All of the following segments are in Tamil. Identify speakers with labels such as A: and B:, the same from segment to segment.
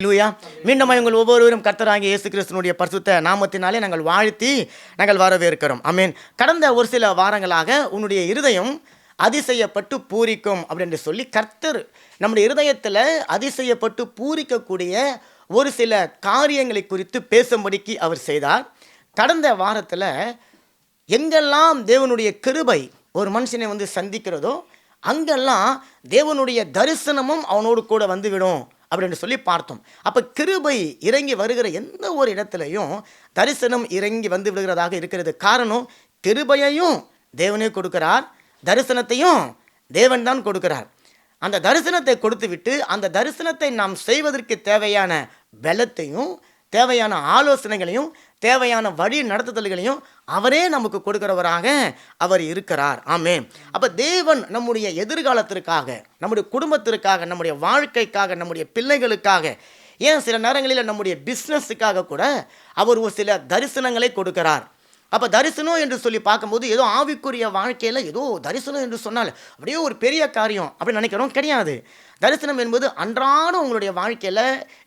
A: அல்லேலூயா. மீண்டும் உங்கள் ஒவ்வொருவரும் கர்த்தராகிய இயேசு கிறிஸ்துவினுடைய பரிசுத்த நாமத்தினாலே நாங்கள் வாழ்த்தி நாங்கள் வரவேற்கிறோம். ஆமென். கடந்த ஒரு சில வாரங்களாக உன்னுடைய இருதயம் அதிசயப்பட்டு பூரிக்கும் அப்படின்னு சொல்லி கர்த்தர் நம்முடைய இருதயத்தில் அதிசயப்பட்டு பூரிக்கக்கூடிய ஒரு சில காரியங்களை குறித்து பேசும்படிக்கு அவர் செய்தார். கடந்த வாரத்தில் எங்கெல்லாம் தேவனுடைய கிருபை ஒரு மனுஷனை வந்து சந்திக்கிறதோ அங்கெல்லாம் தேவனுடைய தரிசனமும் அவனோடு கூட வந்துவிடும் அப்படின்னு சொல்லி பார்த்தோம். அப்போ கிருபை இறங்கி வருகிற எந்த ஒரு இடத்துலையும் தரிசனம் இறங்கி வந்து விடுகிறதாக இருக்கிறது. காரணம், கிருபையையும் தேவனே கொடுக்கிறார், தரிசனத்தையும் தேவன் தான் கொடுக்கிறார். அந்த தரிசனத்தை கொடுத்து விட்டு அந்த தரிசனத்தை நாம் செய்வதற்கு தேவையான பலத்தையும் தேவையான ஆலோசனைகளையும் தேவையான வழி நடத்துதல்களையும் அவரே நமக்கு கொடுக்கிறவராக அவர் இருக்கிறார். ஆமென். அப்போ தேவன் நம்முடைய எதிர்காலத்திற்காக, நம்முடைய குடும்பத்திற்காக, நம்முடைய வாழ்க்கைக்காக, நம்முடைய பிள்ளைகளுக்காக, ஏன் சில நேரங்களில் நம்முடைய பிஸ்னஸுக்காக கூட அவர் ஒரு சில தரிசனங்களை கொடுக்கிறார். அப்போ தரிசனம் என்று சொல்லி பார்க்கும்போது ஏதோ ஆவிக்குரிய வாழ்க்கையில் ஏதோ தரிசனம் என்று சொன்னால் அப்படியே ஒரு பெரிய காரியம் அப்படின்னு நினைக்கிறோம். கிடையாது. தரிசனம் என்பது அன்றாடம் உங்களுடைய வாழ்க்கையில்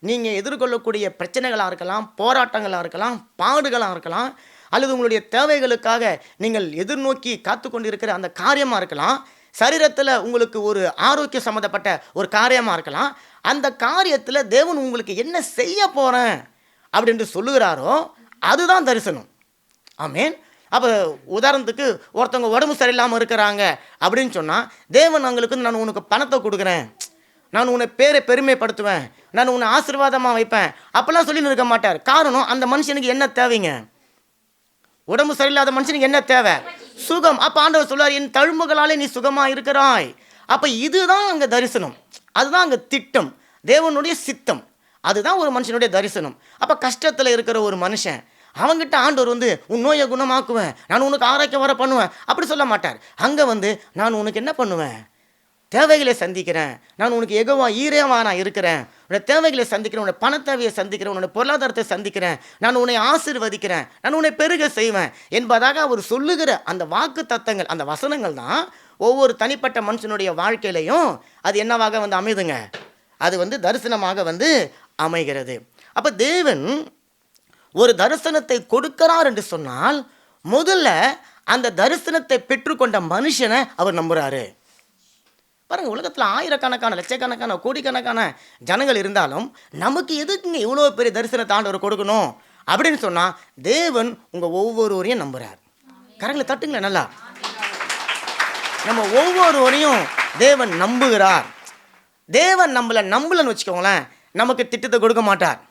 A: நீங்கள் எதிர்கொள்ளக்கூடிய பிரச்சனைகளாக இருக்கலாம், போராட்டங்களாக இருக்கலாம், பாடுகளாக இருக்கலாம், அல்லது உங்களுடைய தேவைகளுக்காக நீங்கள் எதிர்நோக்கி காத்து கொண்டு இருக்கிற அந்த காரியமாக இருக்கலாம், சரீரத்தில் உங்களுக்கு ஒரு ஆரோக்கிய சம்மந்தப்பட்ட ஒரு காரியமாக இருக்கலாம். அந்த காரியத்தில் தேவன் உங்களுக்கு என்ன செய்ய போகிறேன் அப்படின்ட்டு சொல்லுகிறாரோ அதுதான் தரிசனம். ஆமென். அப்போ உதாரணத்துக்கு ஒருத்தவங்க உடம்பு சரியில்லாமல் இருக்கிறாங்க அப்படின்னு சொன்னால் தேவன் அவங்களுக்கு நான் உனக்கு பணத்தை கொடுக்குறேன், நான் உன்னை பேரை பெருமைப்படுத்துவேன், நான் உன்னை ஆசீர்வாதமாக வைப்பேன் அப்போல்லாம் சொல்லி இருக்க மாட்டார். காரணம், அந்த மனுஷனுக்கு என்ன தேவைங்க? உடம்பு சரியில்லாத மனுஷனுக்கு என்ன தேவை? சுகம். அப்போ ஆண்டவர் சொல்வார், என் தழும்புகளாலே நீ சுகமாக இருக்கிறாய். அப்போ இதுதான் அங்கே தரிசனம், அதுதான் அங்கே திட்டம், தேவனுடைய சித்தம், அதுதான் ஒரு மனுஷனுடைய தரிசனம். அப்போ கஷ்டத்தில் இருக்கிற ஒரு மனுஷன் அவங்ககிட்ட ஆண்டவர் வந்து உன் நோயை குணமாக்குவேன், நான் உனக்கு ஆரோக்கியம் வர பண்ணுவேன் அப்படி சொல்ல மாட்டார். அங்கே வந்து நான் உனக்கு என்ன பண்ணுவேன்? தேவைகளை சந்திக்கிறேன், நான் உனக்கு எகவா ஈரேவா நான் இருக்கிறேன், உன்னுடைய தேவைகளை சந்திக்கிறேன், உன்னுடைய பண தேவையை சந்திக்கிறேன், உன்னுடைய பொருளாதாரத்தை சந்திக்கிறேன், நான் உன்னை ஆசீர்வதிக்கிறேன், நான் உன்னை பெருக செய்வேன் என்பதாக அவர் சொல்லுகிற அந்த வாக்கு தத்தங்கள், அந்த வசனங்கள் தான் ஒவ்வொரு தனிப்பட்ட மனுஷனுடைய வாழ்க்கையிலையும் அது என்னவாக வந்து அமைதுங்க, அது வந்து தரிசனமாக வந்து அமைகிறது. அப்போ தேவன் ஒரு தரிசனத்தை கொடுக்கிறார் என்று சொன்னால் முதல்ல அந்த தரிசனத்தை பெற்றுக்கொண்ட மனுஷனை அவர் நம்புகிறாரு. பாருங்கள், உலகத்தில் ஆயிரக்கணக்கான லட்சக்கணக்கான கோடிக்கணக்கான ஜனங்கள் இருந்தாலும் நமக்கு எதுக்குங்க இவ்வளோ பெரிய தரிசனத்தை ஆண்டவர் கொடுக்கணும் அப்படின்னு சொன்னால் தேவன் உங்கள் ஒவ்வொருவரையும் நம்புகிறார். கரங்களை தட்டுங்களேன் நல்லா. நம்ம ஒவ்வொருவரையும் தேவன் நம்புகிறார். தேவன் நம்பலன்னு வச்சுக்கோங்களேன், நமக்கு திட்டத்தை கொடுக்க மாட்டார்.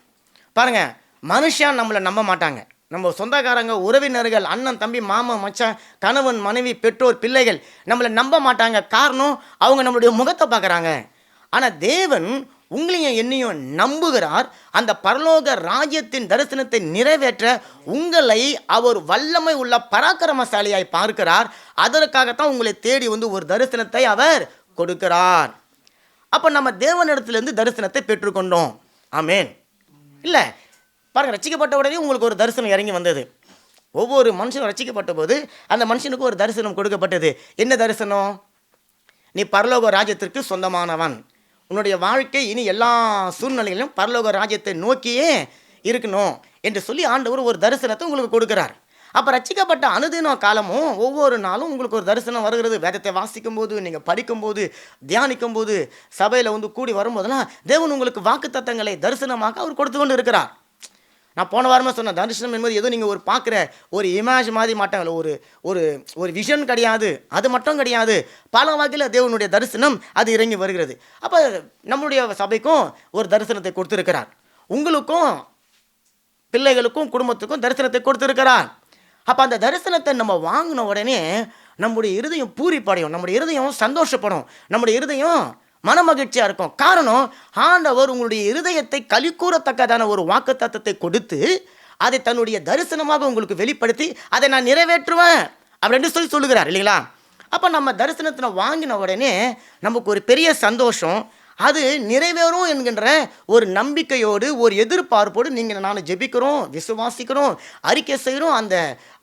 A: பாருங்கள், மனுஷன் நம்மளை நம்ப மாட்டாங்க. நம்ம சொந்தக்காரங்க, உறவினர்கள், அண்ணன், தம்பி, மாமன், மச்சான், கணவன், மனைவி, பெற்றோர், பிள்ளைகள் நம்மளை நம்ப மாட்டாங்க. காரணம், அவங்க நம்மளுடைய முகத்தை பார்க்குறாங்க. ஆனால் தேவன் உங்களையும் என்னையும் நம்புகிறார். அந்த பரலோக ராஜ்யத்தின் தரிசனத்தை நிறைவேற்ற உங்களை அவர் வல்லமை உள்ள பராக்கிரமசாலியாய் பார்க்கிறார். அதற்காகத்தான் உங்களை தேடி வந்து ஒரு தரிசனத்தை அவர் கொடுக்கிறார். அப்போ நம்ம தேவனிடத்திலிருந்து தரிசனத்தை பெற்றுக்கொண்டோம். ஆமென். இல்லை பாருங்கள், ரட்சிக்கப்பட்ட உடனே உங்களுக்கு ஒரு தரிசனம் இறங்கி வந்தது. ஒவ்வொரு மனுஷனும் ரட்சிக்கப்பட்ட போது அந்த மனுஷனுக்கு ஒரு தரிசனம் கொடுக்கப்பட்டது. என்ன தரிசனம்? நீ பரலோக ராஜ்யத்திற்கு சொந்தமானவன், உன்னுடைய வாழ்க்கை இனி எல்லா சூழ்நிலைகளிலும் பரலோக ராஜ்யத்தை நோக்கியே இருக்கணும் என்று சொல்லி ஆண்டவர் ஒரு தரிசனத்தை உங்களுக்கு கொடுக்குறார். அப்போ ரட்சிக்கப்பட்ட அனுதின காலமும் ஒவ்வொரு நாளும் உங்களுக்கு ஒரு தரிசனம் வருகிறது. வேதத்தை வாசிக்கும் போது, நீங்கள் படிக்கும்போது, தியானிக்கும் போது, சபையில் வந்து கூடி வரும்போதெல்லாம் தேவன் உங்களுக்கு வாக்குத்தத்தங்களை தரிசனமாக அவர் கொடுத்து கொண்டு இருக்கிறார். நான் போன வாரமாக சொன்னேன், தரிசனம் என்பது ஏதோ நீங்கள் ஒரு பார்க்குற ஒரு இமேஜ் மாதிரி மாட்டாங்களோ, ஒரு ஒரு ஒரு விஷன் கிடையாது, அது மட்டும் கிடையாது. பல வகையில் தேவனுடைய தரிசனம் அது இறங்கி வருகிறது. அப்போ நம்முடைய சபைக்கும் ஒரு தரிசனத்தை கொடுத்துருக்கிறார், உங்களுக்கும் பிள்ளைகளுக்கும் குடும்பத்துக்கும் தரிசனத்தை கொடுத்துருக்கிறார். அப்போ அந்த தரிசனத்தை நம்ம வாங்கின உடனே நம்முடைய இருதயம் பூரிப்படையும், நம்முடைய இருதயம் சந்தோஷப்படும், நம்முடைய இருதயம் மனமகிழ்ச்சியாக இருக்கும். காரணம், ஆண்டவர் உங்களுடைய இருதயத்தை களிக்கூறத்தக்கதான ஒரு வாக்குத்தத்தத்தை கொடுத்து அதை தன்னுடைய தரிசனமாக உங்களுக்கு வெளிப்படுத்தி அதை நான் நிறைவேற்றுவேன் அப்படின்னு சொல்லுகிறார் இல்லைங்களா. அப்போ நம்ம தரிசனத்தை வாங்கின உடனே நமக்கு ஒரு பெரிய சந்தோஷம், அது நிறைவேறும் என்கின்ற ஒரு நம்பிக்கையோடு ஒரு எதிர்பார்ப்போடு நீங்கள் நான் ஜெபிக்கிறோம், விசுவாசிக்கிறோம், அறிக்கை செய்கிறோம். அந்த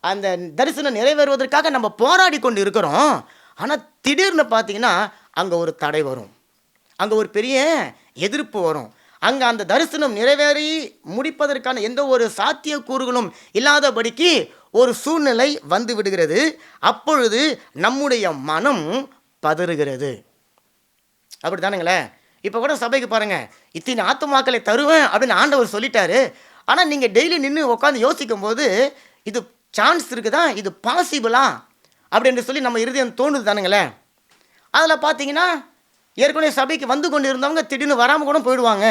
A: அந்த தரிசனம் நிறைவேறுவதற்காக நம்ம போராடி கொண்டு இருக்கிறோம். ஆனால் திடீர்னு பார்த்தீங்கன்னா அங்கே ஒரு தடை வரும், அங்கே ஒரு பெரிய எதிர்ப்பு வரும். அங்கே அந்த தரிசனம் நிறைவேறி முடிப்பதற்கான எந்த ஒரு சாத்தியக்கூறுகளும் இல்லாதபடிக்கு ஒரு சூழ்நிலை வந்து விடுகிறது. அப்பொழுது நம்முடைய மனம் பதறுகிறது. அப்படி தானுங்களே. இப்போ கூட சபைக்கு பாருங்கள், இத்தனை ஆத்துமாக்களை தருவேன் அப்படின்னு ஆண்டவர் சொல்லிட்டாரு. ஆனால் நீங்கள் டெய்லி நின்று உட்காந்து யோசிக்கும் போது இது சான்ஸ் இருக்குதா, இது பாசிபிளா அப்படின்னு சொல்லி நம்ம இருதயம் தோணுது தானுங்களே. அதில் பார்த்தீங்கன்னா ஏற்கனவே சபைக்கு வந்து கொண்டு இருந்தவங்க திடீர்னு வராமல் கூட போயிடுவாங்க.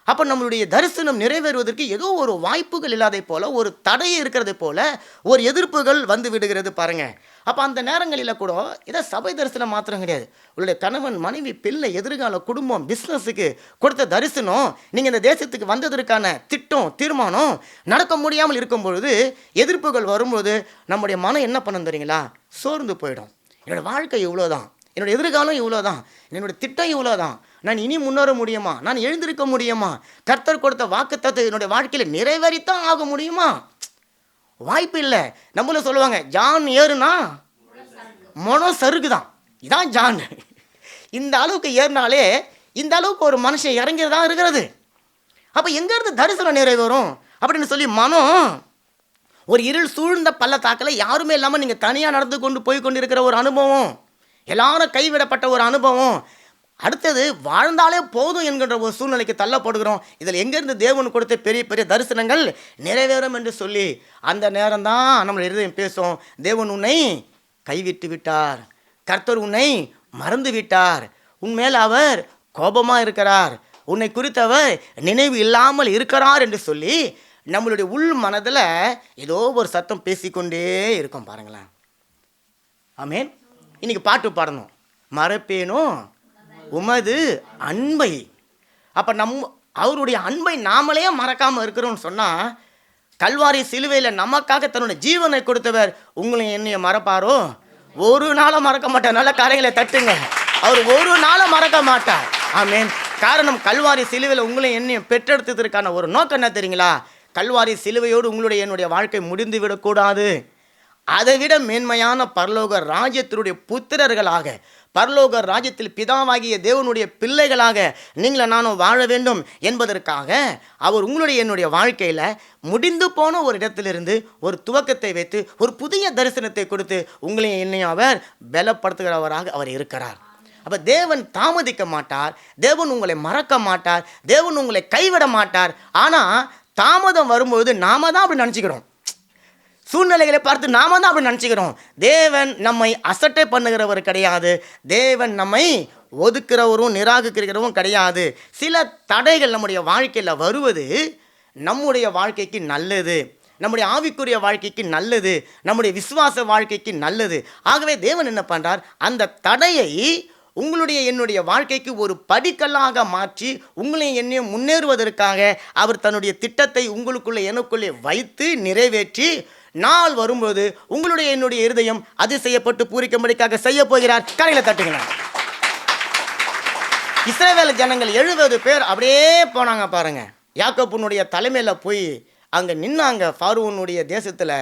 A: அப்போ நம்மளுடைய தரிசனம் நிறைவேறுவதற்கு ஏதோ ஒரு வாய்ப்புகள் இல்லாதை போல, ஒரு தடை இருக்கிறது போல, ஒரு எதிர்ப்புகள் வந்து விடுகிறது பாருங்கள். அப்போ அந்த நேரங்களில் கூட இதை சபை தரிசனம் மாத்திரம் கிடையாது, உங்களுடைய கணவன் மனைவி பிள்ளை எதிர்கால குடும்பம் பிஸ்னஸுக்கு கொடுத்த தரிசனம், நீங்கள் இந்த தேசத்துக்கு வந்ததற்கான திட்டம் தீர்மானம் நடக்க முடியாமல் இருக்கும் பொழுது, எதிர்ப்புகள் வரும்போது நம்முடைய மனம் என்ன பண்ண தெரியுங்களா, சோர்ந்து போயிடும். என்னோடய வாழ்க்கை இவ்வளோதான், என்னோடய எதிர்காலம் இவ்வளோதான், என்னோடய திட்டம் இவ்வளோதான், நான் இனி முன்னேற முடியுமா, நான் எழுந்திருக்க முடியுமா, கர்த்தர் கொடுத்த வாக்குத்தத்தத்தை என்னுடைய வாழ்க்கையில் நிறைவேறித்தான் ஆக முடியுமா, வாய்ப்பு இல்லை. நம்மள சொல்லுவாங்க, ஜான் ஏறுனா மனம் சறுக்கு தான், இதான் ஜான். இந்த அளவுக்கு ஏறினாலே இந்த அளவுக்கு ஒரு மனுஷன் இறங்கிதான் இருக்கிறது. அப்போ எங்கேருந்து தரிசனம் நிறைவேறும் அப்படின்னு சொல்லி மனம் ஒரு இருள் சூழ்ந்த பள்ளத்தாக்கில் யாருமே இல்லாமல் நீங்கள் தனியாக நடந்து கொண்டு போய் கொண்டு இருக்கிற ஒரு அனுபவம், எல்லாரும் கைவிடப்பட்ட ஒரு அனுபவம், அடுத்தது வாழ்ந்தாலே போதும் என்கின்ற ஒரு சூழ்நிலைக்கு தள்ளப்படுகிறோம். இதில் எங்கேருந்து தேவன் கொடுத்த பெரிய பெரிய தரிசனங்கள் நிறைவேறும் என்று சொல்லி அந்த நேரம் தான் நம்ம இருதயம் பேசும், தேவன் உன்னை கைவிட்டு விட்டார், கர்த்தர் உன்னை மறந்து விட்டார், உன்மேல் அவர் கோபமாக இருக்கிறார், உன்னை குறித்தவர் நினைவு இல்லாமல் இருக்கிறார் என்று சொல்லி நம்மளுடைய உள் மனதில் ஏதோ ஒரு சத்தம் பேசிக்கொண்டே இருக்கும் பாருங்களேன். ஆமேன். இன்னைக்கு பாட்டு பாடணும், மறப்பேனும் உமது அன்பை. அப்போ அவருடைய அன்பை நாமளே மறக்காமல் இருக்கிறோம்னு சொன்னால், கல்வாரி சிலுவையில் நமக்காக தன்னுடைய ஜீவனை கொடுத்தவர் உங்களை என்னைய மறப்பாரோ, ஒரு நாளும் மறக்க மாட்டார். நல்ல காரியங்களை தட்டுங்க, அவர் ஒரு நாளும் மறக்க மாட்டார். ஆமேன். காரணம், கல்வாரி சிலுவையில் உங்களை என்னையும் பெற்றெடுத்ததற்கான ஒரு நோக்கம் என்ன தெரியுங்களா, கல்வாரி சிலுவையோடு உங்களுடைய என்னுடைய வாழ்க்கை முடிந்து விடக்கூடாது, அதைவிட மேன்மையான பரலோக ராஜ்யத்தினுடைய புத்திரர்களாக, பரலோக ராஜ்யத்தில் பிதாவாகிய தேவனுடைய பிள்ளைகளாக நீங்களும் நானும் வாழ வேண்டும் என்பதற்காக அவர் உங்களுடைய என்னுடைய வாழ்க்கையில் முடிந்து போன ஒரு இடத்திலிருந்து ஒரு துவக்கத்தை வைத்து ஒரு புதிய தரிசனத்தை கொடுத்து உங்களையும் என்னையும் அவர் பலப்படுத்துகிறவராக அவர் இருக்கிறார். அப்போ தேவன் தாமதிக்க மாட்டார், தேவன் உங்களை மறக்க மாட்டார், தேவன் உங்களை கைவிட மாட்டார். ஆனால் தாமதம் வரும்போது நாம தான் அப்படி நினச்சிக்கிறோம், சூழ்நிலைகளை பார்த்து நாம தான் அப்படி நினச்சிக்கிறோம். தேவன் நம்மை அசட்டை பண்ணுகிறவர் கிடையாது, தேவன் நம்மை ஒதுக்கிறவரும் நிராகரிக்கிறவரும் கிடையாது. சில தடைகள் நம்முடைய வாழ்க்கையில் வருவது நம்முடைய வாழ்க்கைக்கு நல்லது, நம்முடைய ஆவிக்குரிய வாழ்க்கைக்கு நல்லது, நம்முடைய விசுவாச வாழ்க்கைக்கு நல்லது. ஆகவே தேவன் என்ன பண்ணுறார், அந்த தடையை உங்களுடைய என்னுடைய வாழ்க்கைக்கு ஒரு படிக்கல்லாக மாற்றி உங்களையும் என்னையும் முன்னேறுவதற்காக அவர் தன்னுடைய திட்டத்தை உங்களுக்குள்ளே எனக்குள்ளே வைத்து நிறைவேற்றி நாள் வரும்போது உங்களுடைய என்னுடைய இருதயம் அதிசயப்பட்டு பூரிக்கும்படிக்காக செய்ய போகிறார். கரையில தட்டுங்க. இஸ்ரவேல் ஜனங்கள் 70 பேர் அப்படியே போனாங்க பாருங்க. யாக்கோபுனுடைய தலைமையில் போய் அங்கே நின்னாங்க. பார்வோனுடைய தேசத்தில்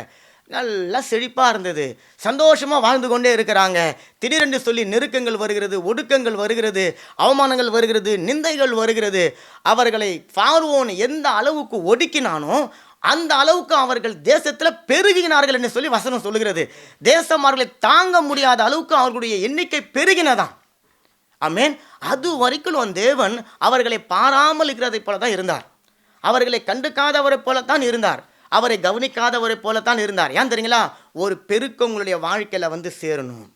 A: நல்லா செழிப்பாக இருந்தது, சந்தோஷமாக வாழ்ந்து கொண்டே இருக்கிறாங்க. திடீரென்று சொல்லி நெருக்கங்கள் வருகிறது, ஒடுக்கங்கள் வருகிறது, அவமானங்கள் வருகிறது, நிந்தைகள் வருகிறது. அவர்களை பார்வோன் எந்த அளவுக்கு ஒடுக்கினானோ அந்த அளவுக்கு அவர்கள் தேசத்தில் பெருகினார்கள் என்று சொல்லி வசனம் சொல்லுகிறது. தேசம் அவர்களை தாங்க முடியாத அளவுக்கு அவர்களுடைய எண்ணிக்கை பெருகினதான். ஆமென். அது வரைக்கும் தேவன் அவர்களை பாராமல் இருக்கிறதை போல தான் இருந்தார், அவர்களை கண்டுக்காதவரை போலத்தான் இருந்தார், அவரை கவனிக்காதவரை போலத்தான் இருந்தார். ஏன் தெரியுங்களா, ஒரு பெருக்கம் உங்களுடைய வாழ்க்கையில் சேரணும்.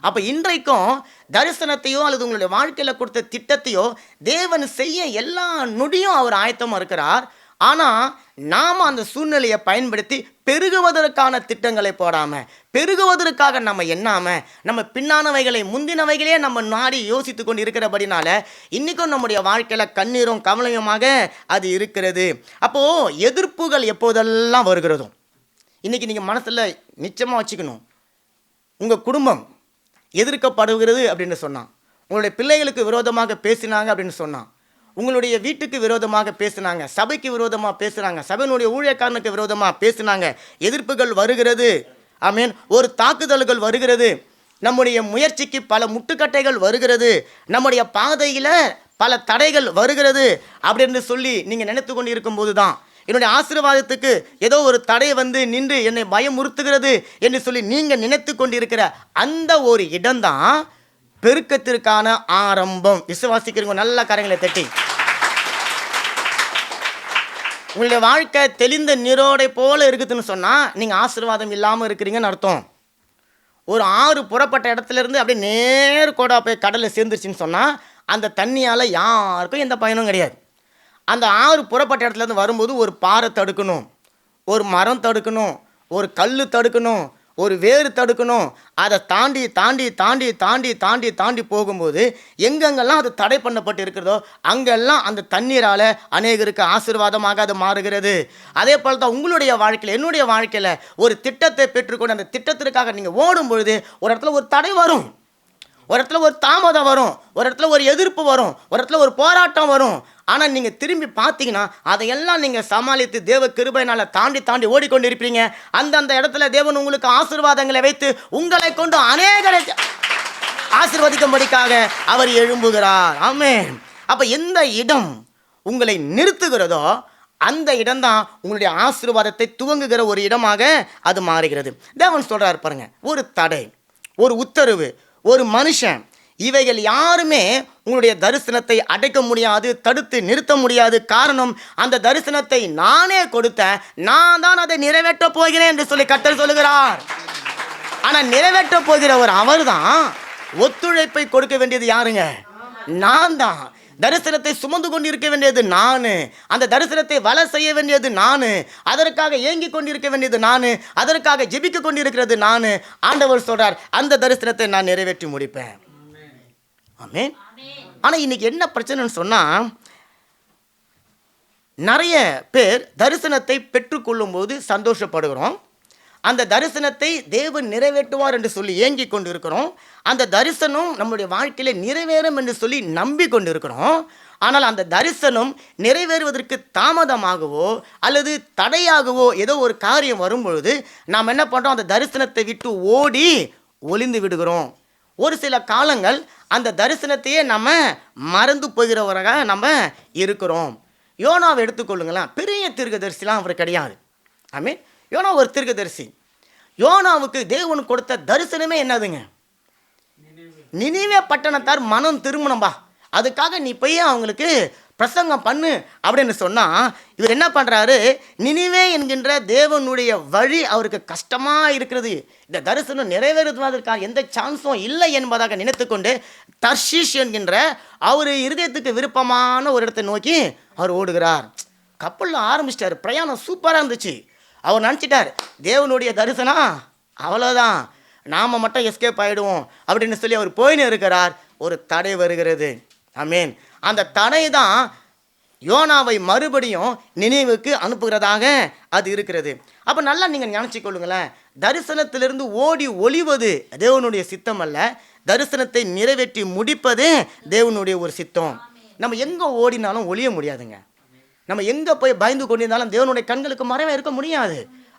A: அப்போ இன்றைக்கும் தரிசனத்தையோ அல்லது உங்களுடைய வாழ்க்கையில் கொடுத்த திட்டத்தையோ தேவன் செய்ய எல்லா நொடியும் அவர் ஆயத்தமாக இருக்கிறார். ஆனால் நாம் அந்த சூழ்நிலையை பயன்படுத்தி பெருகுவதற்கான திட்டங்களை போடாமல், பெருகுவதற்காக நம்ம எண்ணாமல், நம்ம பின்னானவைகளை முந்தினவைகளே நம்ம நாடி யோசித்து கொண்டு இருக்கிறபடினால இன்றைக்கும் நம்முடைய வாழ்க்கையில் கண்ணீரும் கவலையுமாக அது இருக்கிறது. அப்போது எதிர்ப்புகள் எப்போதெல்லாம் வருகிறதோ, இன்றைக்கி நீங்கள் மனசில் நிச்சயமாக வச்சுக்கணும், உங்கள் குடும்பம் எதிர்க்கப்படுகிறது அப்படின்னு சொன்னான், உங்களுடைய பிள்ளைகளுக்கு விரோதமாக பேசினாங்க அப்படின்னு சொன்னான், உங்களுடைய வீட்டுக்கு விரோதமாக பேசினாங்க, சபைக்கு விரோதமாக பேசுகிறாங்க, சபையினுடைய ஊழியக்காரனுக்கு விரோதமாக பேசினாங்க, எதிர்ப்புகள் வருகிறது. ஆமீன். ஒரு தாக்குதல்கள் வருகிறது, நம்முடைய முயற்சிக்கு பல முட்டுக்கட்டைகள் வருகிறது, நம்முடைய பாதையில் பல தடைகள் வருகிறது அப்படின்னு சொல்லி நீங்கள் நினைத்து கொண்டு இருக்கும்போது தான் என்னுடைய ஆசீர்வாதத்துக்கு ஏதோ ஒரு தடை வந்து நின்று என்னை பயமுறுத்துகிறது என்று சொல்லி நீங்கள் நினைத்து கொண்டிருக்கிற அந்த ஒரு இடம்தான் பெருக்கத்திற்கான ஆரம்பம். விசுவாசிக்கிறவங்க நல்ல கரங்களை தட்டி. உங்களுடைய வாழ்க்கை தெளிந்த நீரோடை போல இருக்குதுன்னு சொன்னால் நீங்கள் ஆசீர்வாதம் இல்லாமல் இருக்கிறீங்கன்னு அர்த்தம். ஒரு ஆறு புறப்பட்ட இடத்துல இருந்து அப்படியே நேர்கோடா போய் கடலில் சேர்ந்துருச்சுன்னு சொன்னால் அந்த தண்ணியால் யாருக்கும் எந்த பயனும் கிடையாது. அந்த ஆறு புறப்பட்ட இடத்துலேருந்து வரும்போது ஒரு பாறை தடுக்கணும், ஒரு மரம் தடுக்கணும், ஒரு கல் தடுக்கணும், ஒரு வேறு தடுக்கணும். அதை தாண்டி தாண்டி தாண்டி தாண்டி தாண்டி தாண்டி போகும்போது எங்கெங்கெல்லாம் அது தடை பண்ணப்பட்டு இருக்கிறதோ அங்கெல்லாம் அந்த தண்ணீரால் அநேகருக்கு ஆசீர்வாதமாக அது மாறுகிறது. அதே போல் தான் உங்களுடைய வாழ்க்கையில், என்னுடைய வாழ்க்கையில் ஒரு திட்டத்தை பெற்றுக்கொண்டு அந்த திட்டத்திற்காக நீங்கள் ஓடும் பொழுது ஒரு இடத்துல ஒரு தடை வரும், ஒரு இடத்துல ஒரு தாமதம் வரும், ஒரு இடத்துல ஒரு எதிர்ப்பு வரும், ஒரு இடத்துல ஒரு போராட்டம் வரும். ஆனால் நீங்கள் திரும்பி பார்த்தீங்கன்னா அதையெல்லாம் நீங்கள் சமாளித்து தேவ கிருபையினால் தாண்டி தாண்டி ஓடிக்கொண்டிருப்பீங்க. அந்தந்த இடத்துல தேவன் உங்களுக்கு ஆசீர்வாதங்களை வைத்து உங்களை கொண்டு அநேகரை ஆசீர்வதிக்கும்படிக்காக அவர் எழும்புகிறார். ஆமென். அப்போ எந்த இடம் உங்களை நிறுத்துகிறதோ அந்த இடம்தான் உங்களுடைய ஆசீர்வாதத்தை துவங்குகிற ஒரு இடமாக அது மாறுகிறது. தேவன் சொல்கிறார் பாருங்க, ஒரு தடை, ஒரு உத்தரவு, ஒரு மனுஷன், இவைகள் யாருமே உங்களுடைய தரிசனத்தை அடைக்க முடியாது, தடுத்து நிறுத்த முடியாது. காரணம், அந்த தரிசனத்தை நானே கொடுத்தேன், நான் தான் அதை நிறைவேற்ற போகிறேன் என்று சொல்லி கர்த்தர் சொல்லுகிறார். ஆனால் நிறைவேற்ற போகிறவர் அவர் தான். ஒத்துழைப்பை கொடுக்க வேண்டியது யாருங்க? நான் தான். தரிசனத்தை சுமந்து கொண்டு இருக்க வேண்டியது நான், அந்த தரிசனத்தை வலை செய்ய வேண்டியது நான், அதற்காக ஏங்கி கொண்டிருக்க வேண்டியது நான், அதற்காக ஜெபிக்க கொண்டிருக்கிறது நான். ஆண்டவர் சொல்றார், அந்த தரிசனத்தை நான் நிறைவேற்றி முடிப்பேன். ஆமென். ஆனால் இன்னைக்கு என்ன பிரச்சனைன்னு சொன்னால், நிறைய பேர் தரிசனத்தை பெற்றுக்கொள்ளும் போது சந்தோஷப்படுகிறோம், அந்த தரிசனத்தை தேவன் நிறைவேற்றுவார் என்று சொல்லி ஏங்கி கொண்டு இருக்கிறோம், அந்த தரிசனம் நம்முடைய வாழ்க்கையில் நிறைவேறும் என்று சொல்லி நம்பி கொண்டு இருக்கிறோம். ஆனால் அந்த தரிசனம் நிறைவேறுவதற்கு தாமதமாகவோ அல்லது தடையாகவோ ஏதோ ஒரு காரியம் வரும்பொழுது நாம் என்ன பண்ணுறோம், அந்த தரிசனத்தை விட்டு ஓடி ஒளிந்து விடுகிறோம். ஒரு சில காலங்கள் அந்த தரிசனத்தையே நம்ம மறந்து போகிறவராக நம்ம இருக்கிறோம். யோனாவை எடுத்துக்கொள்ளுங்களேன், பெரிய தீர்க்கதரிசிலாம் அவர் கிடையாது. ஆமென். யோனா ஒரு தீர்க்கதரிசி. யோனாவுக்கு தேவன் கொடுத்த தரிசனமே என்னதுங்க? நினிவே பட்டணத்தார் மனம் திரும்பணும்பா, அதுக்காக நீ போய் அவங்களுக்கு பிரசங்கம் பண்ணு அப்படின்னு சொன்னால், இவர் என்ன பண்ணுறாரு, நினிவே என்கின்ற தேவனுடைய வழி அவருக்கு கஷ்டமாக இருக்கிறது, இந்த தரிசனம் நிறைவேறுவதற்கான எந்த சான்ஸும் இல்லை என்பதாக நினைத்து கொண்டு தர்ஷீஷ் என்கின்ற அவர் இருதயத்துக்கு விருப்பமான ஒரு இடத்தை நோக்கி அவர் ஓடுகிறார். கப்பலில் ஆரம்பிச்சிட்டார், பிரயாணம் சூப்பராக இருந்துச்சு. அவர் நினச்சிட்டார், தேவனுடைய தரிசனம் அவ்வளோதான், நாம் மட்டும் எஸ்கேப் ஆகிடுவோம் அப்படின்னு சொல்லி அவர் போயின்னு இருக்கிறார். ஒரு தடை வருகிறது. ஆமென். அந்த தடை தான் யோனாவை மறுபடியும் நினைவுக்கு அனுப்புகிறதாக அது இருக்கிறது. அப்போ நல்லா நீங்கள் நினச்சிக்கொள்ளுங்களேன், தரிசனத்திலிருந்து ஓடி ஒளிவது தேவனுடைய சித்தம் அல்ல, தரிசனத்தை நிறைவேற்றி முடிப்பது தேவனுடைய ஒரு சித்தம். நம்ம எங்கே ஓடினாலும் ஒளிய முடியாதுங்க. நம்ம எங்கே போய் பயந்து கொண்டிருந்தாலும் தேவனுடைய கண்களுக்கு மறைவாக இருக்க முடியாது.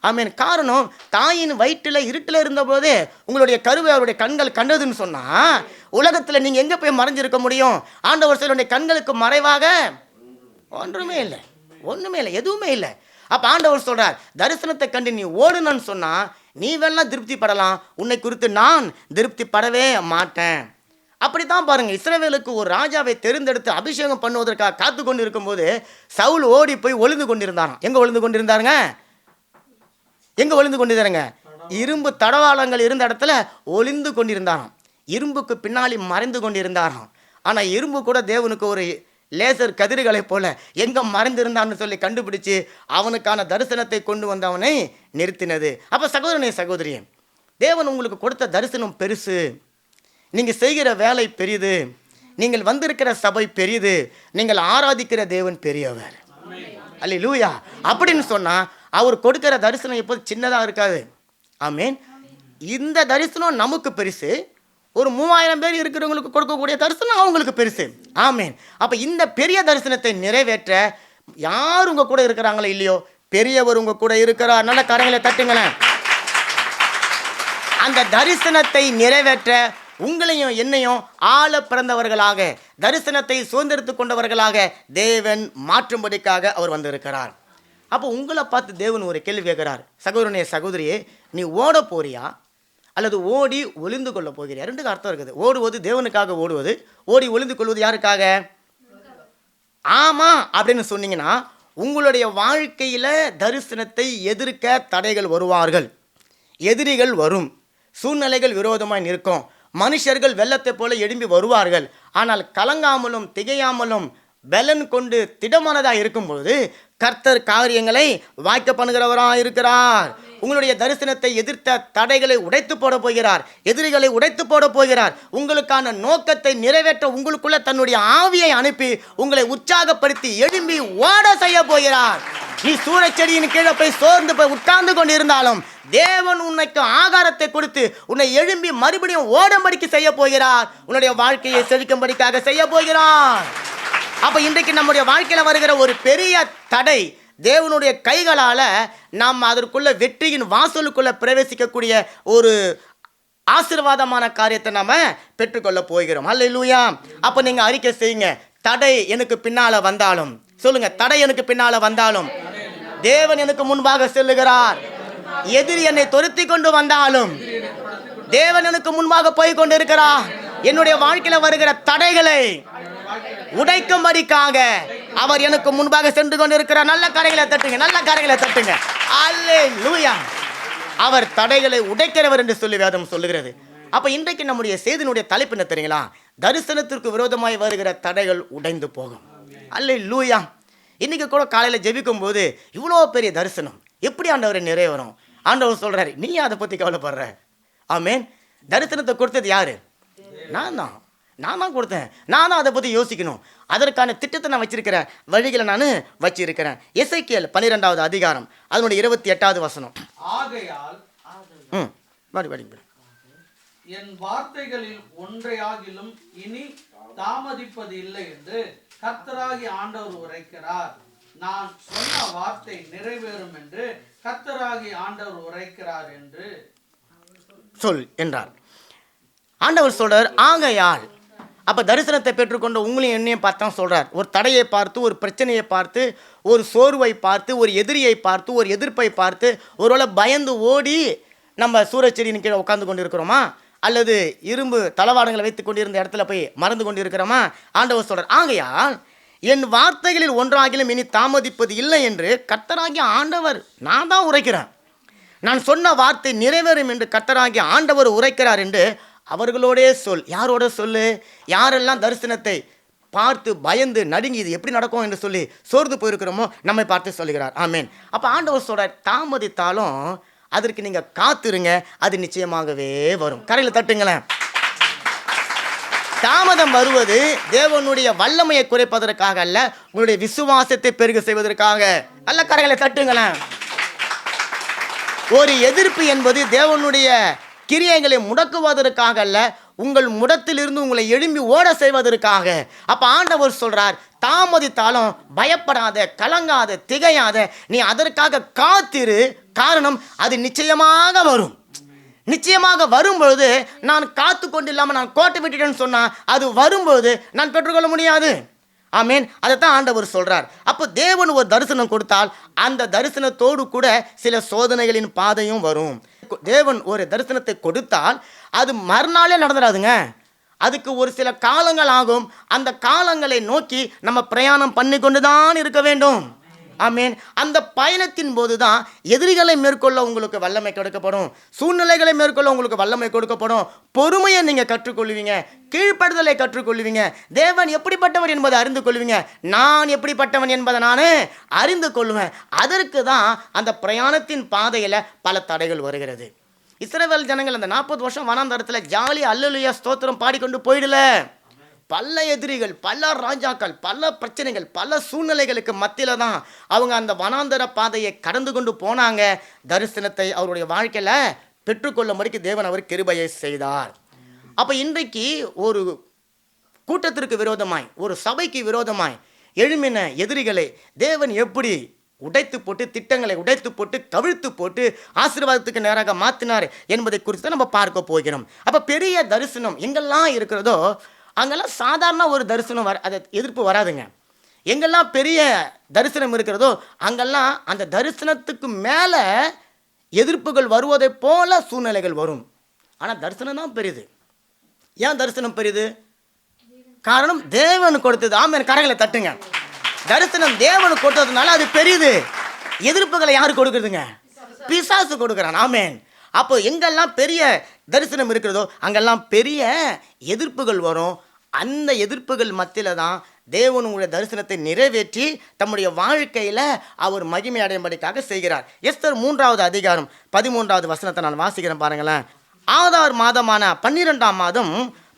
A: ஆமென். காரணம், தாயின் வயிற்றில் இருட்டில் இருந்தபோதே உங்களுடைய கருவை அவருடைய கண்கள் கண்டதுன்னு சொன்னால் உலகத்தில் நீங்கள் எங்கே போய் மறைஞ்சிருக்க முடியும்? ஆண்டவர் சிலருடைய கண்களுக்கு மறைவாக ஒன்றுமே இல்லை, ஒன்றுமே இல்லை, எதுவுமே இல்லை. அப்போ ஆண்டவர் சொல்கிறார், தரிசனத்தை கண்டு நீ ஓடுனன்னு சொன்னால் நீ வேணா திருப்தி படலாம், உன்னை குறித்து நான் திருப்தி படவே மாட்டேன். அப்படி தான் பாருங்கள், இஸ்ரவேலுக்கு ஒரு ராஜாவை தேர்ந்தெடுத்து அபிஷேகம் பண்ணுவதற்காக காத்து கொண்டு இருக்கும்போது சவுல் ஓடி போய் ஒளிந்து கொண்டிருந்தாராம். எங்கே ஒளிந்து கொண்டிருந்தாருங்க? எங்கே ஒளிந்து கொண்டிருந்தாருங்க? இரும்பு தடவாளங்கள் இருந்த இடத்துல ஒளிந்து கொண்டிருந்தாராம். இரும்புக்கு பின்னாடி மறைந்து கொண்டிருந்தாராம். ஆனால் இரும்பு கூட தேவனுக்கு ஒரு லேசர் கதிர்களை போல எங்கே மறைந்திருந்தான்னு சொல்லி கண்டுபிடிச்சு அவனுக்கான தரிசனத்தை கொண்டு வந்து அவனை நிறுத்தினது. அப்போ சகோதரனே சகோதரியே, தேவன் உங்களுக்கு கொடுத்த தரிசனம் பெருசு, நீங்கள் செய்கிற வேலை பெரியது, நீங்கள் வந்திருக்கிற சபை பெரியது, நீங்கள் ஆராதிக்கிற தேவன் பெரியவர். அல்லேலூயா. அப்படின்னு சொன்னால் அவர் கொடுக்கிற தரிசனம் எப்போது சின்னதாக இருக்காது. ஆமென். இந்த தரிசனம் நமக்கு பெருசு, ஒரு 3000 பேர் இருக்கிறவங்களுக்கு கொடுக்கக்கூடிய தரிசனம் அவங்களுக்கு பெருசு. ஆமென். அப்போ இந்த பெரிய தரிசனத்தை நிறைவேற்ற யார் உங்கள் கூட இருக்கிறாங்களோ இல்லையோ, பெரியவர் உங்கள் கூட இருக்கிறார். நல்ல கரங்களை தட்டுங்களேன். அந்த தரிசனத்தை நிறைவேற்ற உங்களையும் என்னையும் ஆள பிறந்தவர்களாக, தரிசனத்தை சுதந்திரித்து கொண்டவர்களாக தேவன் மாற்றும்படிக்காக அவர் வந்திருக்கிறார். அப்போ உங்களை பார்த்து தேவன் ஒரு கேள்வி கேட்கிறார். சகோதரனே சகோதரியே, நீ ஓட போறியா அல்லது ஓடி ஒளிந்து கொள்ள போகிறியா? ரெண்டுக்கு அர்த்தம் இருக்குது. ஓடுவது தேவனுக்காக ஓடுவது, ஓடி ஒளிந்து கொள்வது யாருக்காக? ஆமா அப்படின்னு சொன்னீங்கன்னா உங்களுடைய வாழ்க்கையில தரிசனத்தை எதிர்க்க தடைகள் வருவார்கள், எதிரிகள் வரும், சூழ்நிலைகள் விரோதமாய் நிற்கும், மனுஷர்கள் வெள்ளத்தை போல எழும்பி வருவார்கள். ஆனால் கலங்காமலும் திகையாமலும் பலன் கொண்டு திடமானதாக இருக்கும்பொழுது கர்த்தர் காரியங்களை வாய்க்க பண்ணுகிறவராக இருக்கிறார். உங்களுடைய தரிசனத்தை எதிர்த்த தடைகளை உடைத்து போட போகிறார், எதிரிகளை உடைத்து போட போகிறார். உங்களுக்கான நோக்கத்தை நிறைவேற்ற உங்களுக்குள்ள தன்னுடைய ஆவியை அனுப்பி உங்களை உற்சாகப்படுத்தி எழும்பி ஓட செய்ய போகிறார். நீ சூழச்செடியின் கீழே போய் சோர்ந்து போய் உட்கார்ந்து கொண்டு இருந்தாலும் தேவன் உன்னைக்கு ஆகாரத்தை கொடுத்து உன்னை எழும்பி மறுபடியும் ஓடும்படிக்கு செய்ய போகிறார். உன்னுடைய வாழ்க்கையை செழிக்கும்படிக்காக செய்ய போகிறார். அப்ப இன்றைக்கு நம்முடைய வாழ்க்கையில வருகிற ஒரு பெரிய தடை தேவனுடைய கைகளால நாம் அதற்குள்ள வெற்றியின் வாசலுக்குள்ள பிரவேசிக்கக்கூடிய ஒரு ஆசீர்வாதமான காரியத்தை நாம பெற்றுக்கொள்ள போகிறோம். அல்லேலூயா. அப்ப நீங்க அறிக்கை செய்யுங்க, தடை எனக்கு பின்னால வந்தாலும், சொல்லுங்க, தடை எனக்கு பின்னால வந்தாலும் தேவன் எனக்கு முன்பாக செல்லுகிறார். எதிரி என்னை துரத்தி கொண்டு வந்தாலும் தேவன் எனக்கு முன்பாக போய் கொண்டிருக்கிறார். என்னுடைய வாழ்க்கையில வருகிற தடைகளை உடைக்கும்படிக்காக அவர் எனக்கு முன்பாக சென்று கொண்டிருக்கிறார். நல்ல கரைகளை தட்டுங்க, நல்ல கரைகளை தட்டுங்க. அல்லேலூயா. அவர் தடைகளை உடைக்கிறவர் என்று சொல்லி வேதம் சொல்லுகிறது. அப்ப இன்றைக்கு நம்முடைய செய்தியினுடைய தலைப்பு என்ன தெரியுங்களா? தரிசனத்திற்கு விரோதமாய் வருகிற தடைகள் உடைந்து போகும். அல்லேலூயா. இன்னைக்கு கூட காலையில ஜெபிக்கும் போது இவ்வளோ பெரிய தரிசனம் எப்படி ஆண்டவரை நிறைவேறும்? ஆண்டவர் சொல்றாரு, நீ அதை பத்தி கவலைப்படுற? ஆமேன். தரிசனத்தை கொடுத்தது யாரு? நான் தான் கொடுத்தேன். நான் தான் அதை பற்றி யோசிக்கணும். அதற்கான திட்டத்தை நான் வச்சிருக்கிறேன், வழிகளை நான் வச்சிருக்கிறேன். எசேக்கியேல் 12வது அதிகாரம் அதனுடைய 28வது வசனம்.
B: ஆகையால் என் வார்த்தைகளில் ஒன்றையாகிலும் இனி தாமதிப்பது இல்லை என்று கர்த்தராகிய ஆண்டவர் உரைக்கிறார். நான் சொன்ன வார்த்தை நிறைவேறும் என்று கர்த்தராகிய ஆண்டவர் உரைக்கிறார் என்று
A: சொல் என்றார். ஆண்டவர் சொல்றார், ஆகையால். அப்ப தரிசனத்தை பெற்றுக்கொண்ட உங்களையும் என்னையும் பார்த்து தான் சொல்றார். ஒரு தடையை பார்த்து, ஒரு பிரச்சனையை பார்த்து, ஒரு சோர்வை பார்த்து, ஒரு எதிரியை பார்த்து, ஒரு எதிர்ப்பை பார்த்து ஒருவேளை பயந்து ஓடி நம்ம சூரச்செடியின் கீழே உட்கார்ந்து கொண்டு இருக்கிறோமா, அல்லது இரும்பு தளவாடங்களை வைத்து கொண்டிருந்த இடத்துல போய் மறந்து கொண்டு இருக்கிறோமா? ஆண்டவர் சொல்றார், ஆகையால் என் வார்த்தைகளில் ஒன்றாகிலும் இனி தாமதிப்பது இல்லை என்று கர்த்தராகிய ஆண்டவர் நான் தான் உரைக்கிறேன். நான் சொன்ன வார்த்தை நிறைவேறும் என்று கர்த்தராகிய ஆண்டவர் உரைக்கிறார் என்று அவர்களோடே சொல். யாரோட சொல்லு? யாரெல்லாம் தரிசனத்தை பார்த்து பயந்து நடுங்கி இது எப்படி நடக்கும் என்று சொல்லி சோர்ந்து போயிருக்கிறோமோ நம்மை பார்த்து சொல்லுகிறார். ஆமேன். அப்போ ஆண்டவர் சொல்றார், தாமதித்தாலும் அதற்கு நீங்கள் காத்திருங்க, அது நிச்சயமாகவே வரும். கரையில் தட்டுங்களேன். தாமதம் வருவது தேவனுடைய வல்லமையை குறைப்பதற்காக அல்ல, உங்களுடைய விசுவாசத்தை பெருக செய்வதற்காக அல்ல. கரைகளை தட்டுங்களேன். ஒரு எதிர்ப்பு என்பது தேவனுடைய கிரியைகளை முடக்குவதற்காக அல்ல, உங்கள் முடத்திலிருந்து உங்களை எழும்பி ஓட செய்வதற்காக. அப்ப ஆண்டவர் சொல்றார், தாமதித்தாலும் பயப்படாத, கலங்காத, திகையாத, நீ அதற்காக காத்திரு. காரணம், அது நிச்சயமாக வரும். நிச்சயமாக வரும்பொழுது நான் காத்து கொண்டு இல்லாமல் நான் கோட்டை விட்டுட்டேன்னு சொன்னா அது வரும்போது நான் பெற்றுக்கொள்ள முடியாது. ஆமேன். அதைத்தான் ஆண்டவர் சொல்றார். அப்போ தேவன் ஒரு தரிசனம் கொடுத்தால் அந்த தரிசனத்தோடு கூட சில சோதனைகளின் பாதையும் வரும். தேவன் ஒரு தரிசனத்தை கொடுத்தால் அது மறுநாளே நடந்துடாதுங்க. அதுக்கு ஒரு சில காலங்கள் ஆகும். அந்த காலங்களை நோக்கி நம்ம பிரயாணம் பண்ணி கொண்டு தான் இருக்க வேண்டும். ஆமேன். அந்த பயணத்தின் போது தான் எதிரிகளை மேற்கொள்ள உங்களுக்கு வல்லமை கொடுக்கப்படும், சூழ்நிலைகளை மேற்கொள்ள உங்களுக்கு வல்லமை கொடுக்கப்படும். பொறுமையை நீங்கள் கற்றுக்கொள்வீங்க, கீழ்ப்படுதலை கற்றுக்கொள்வீங்க, தேவன் எப்படிப்பட்டவர் என்பதை அறிந்து கொள்வீங்க, நான் எப்படிப்பட்டவன் என்பதை நான் அறிந்து கொள்வேன். அதற்கு தான் அந்த பிரயாணத்தின் பாதையில் பல தடைகள் வருகிறது. இஸ்ரவேல் ஜனங்கள் அந்த 40 வருஷம் வனாந்தரத்தில் ஜாலி அல்லேலூயா ஸ்தோத்திரம் பாடிக்கொண்டு போயிடல. பல எதிரிகள், பல ராஜாக்கள், பல பிரச்சனைகள், பல சூழ்நிலைகளுக்கு மத்தியில் தான் அவங்க அந்த வனாந்தர பாதையை கடந்து கொண்டு போனாங்க. தரிசனத்தை அவருடைய வாழ்க்கையில் பெற்றுக்கொள்ளும்படிக்கு தேவன் அவர் கிருபையை செய்தார். அப்போ இன்றைக்கு ஒரு கூட்டத்திற்கு விரோதமாய், ஒரு சபைக்கு விரோதமாய் எழும்பின எதிரிகளை தேவன் எப்படி உடைத்து போட்டு, திட்டங்களை உடைத்து போட்டு, கவிழ்த்து போட்டு ஆசீர்வாதத்துக்கு நேராக மாற்றினார் என்பதை குறித்து தான் நம்ம பார்க்க போகிறோம். அப்போ பெரிய தரிசனம் எங்கெல்லாம் இருக்கிறதோ அங்கெல்லாம் சாதாரண ஒரு தரிசனம் அதை எதிர்ப்பு வராதுங்க. எங்கெல்லாம் பெரிய தரிசனம் இருக்கிறதோ அங்கெல்லாம் அந்த தரிசனத்துக்கு மேலே எதிர்ப்புகள் வருவதை போல சூழ்நிலைகள் வரும். ஆனால் தரிசனம் தான் பெரியது. ஏன் தரிசனம் பெரியது? காரணம் தேவன் கொடுத்தது. ஆமென், கரங்களை தட்டுங்க. தரிசனம் தேவன் கொடுத்ததுனால அது பெரியது. எதிர்ப்புகளை யாரு கொடுக்குறதுங்க? பிசாசு கொடுக்குறான். ஆமென். அப்போ எங்கெல்லாம் பெரிய தரிசனம் இருக்கிறதோ அங்கெல்லாம் பெரிய எதிர்ப்புகள் வரும். அந்த எதிர்ப்புகள் மத்தியில் தான் தேவன் உங்களுடைய தரிசனத்தை நிறைவேற்றி தம்முடைய வாழ்க்கையில் அவர் மகிமை அடையும்படிக்காக செய்கிறார். எஸ்தர் 3வது அதிகாரம் 13வது வசனத்தை நான் வாசிக்கிறேன் பாருங்களேன். ஆதார் மாதமான 12ஆம் மாதம்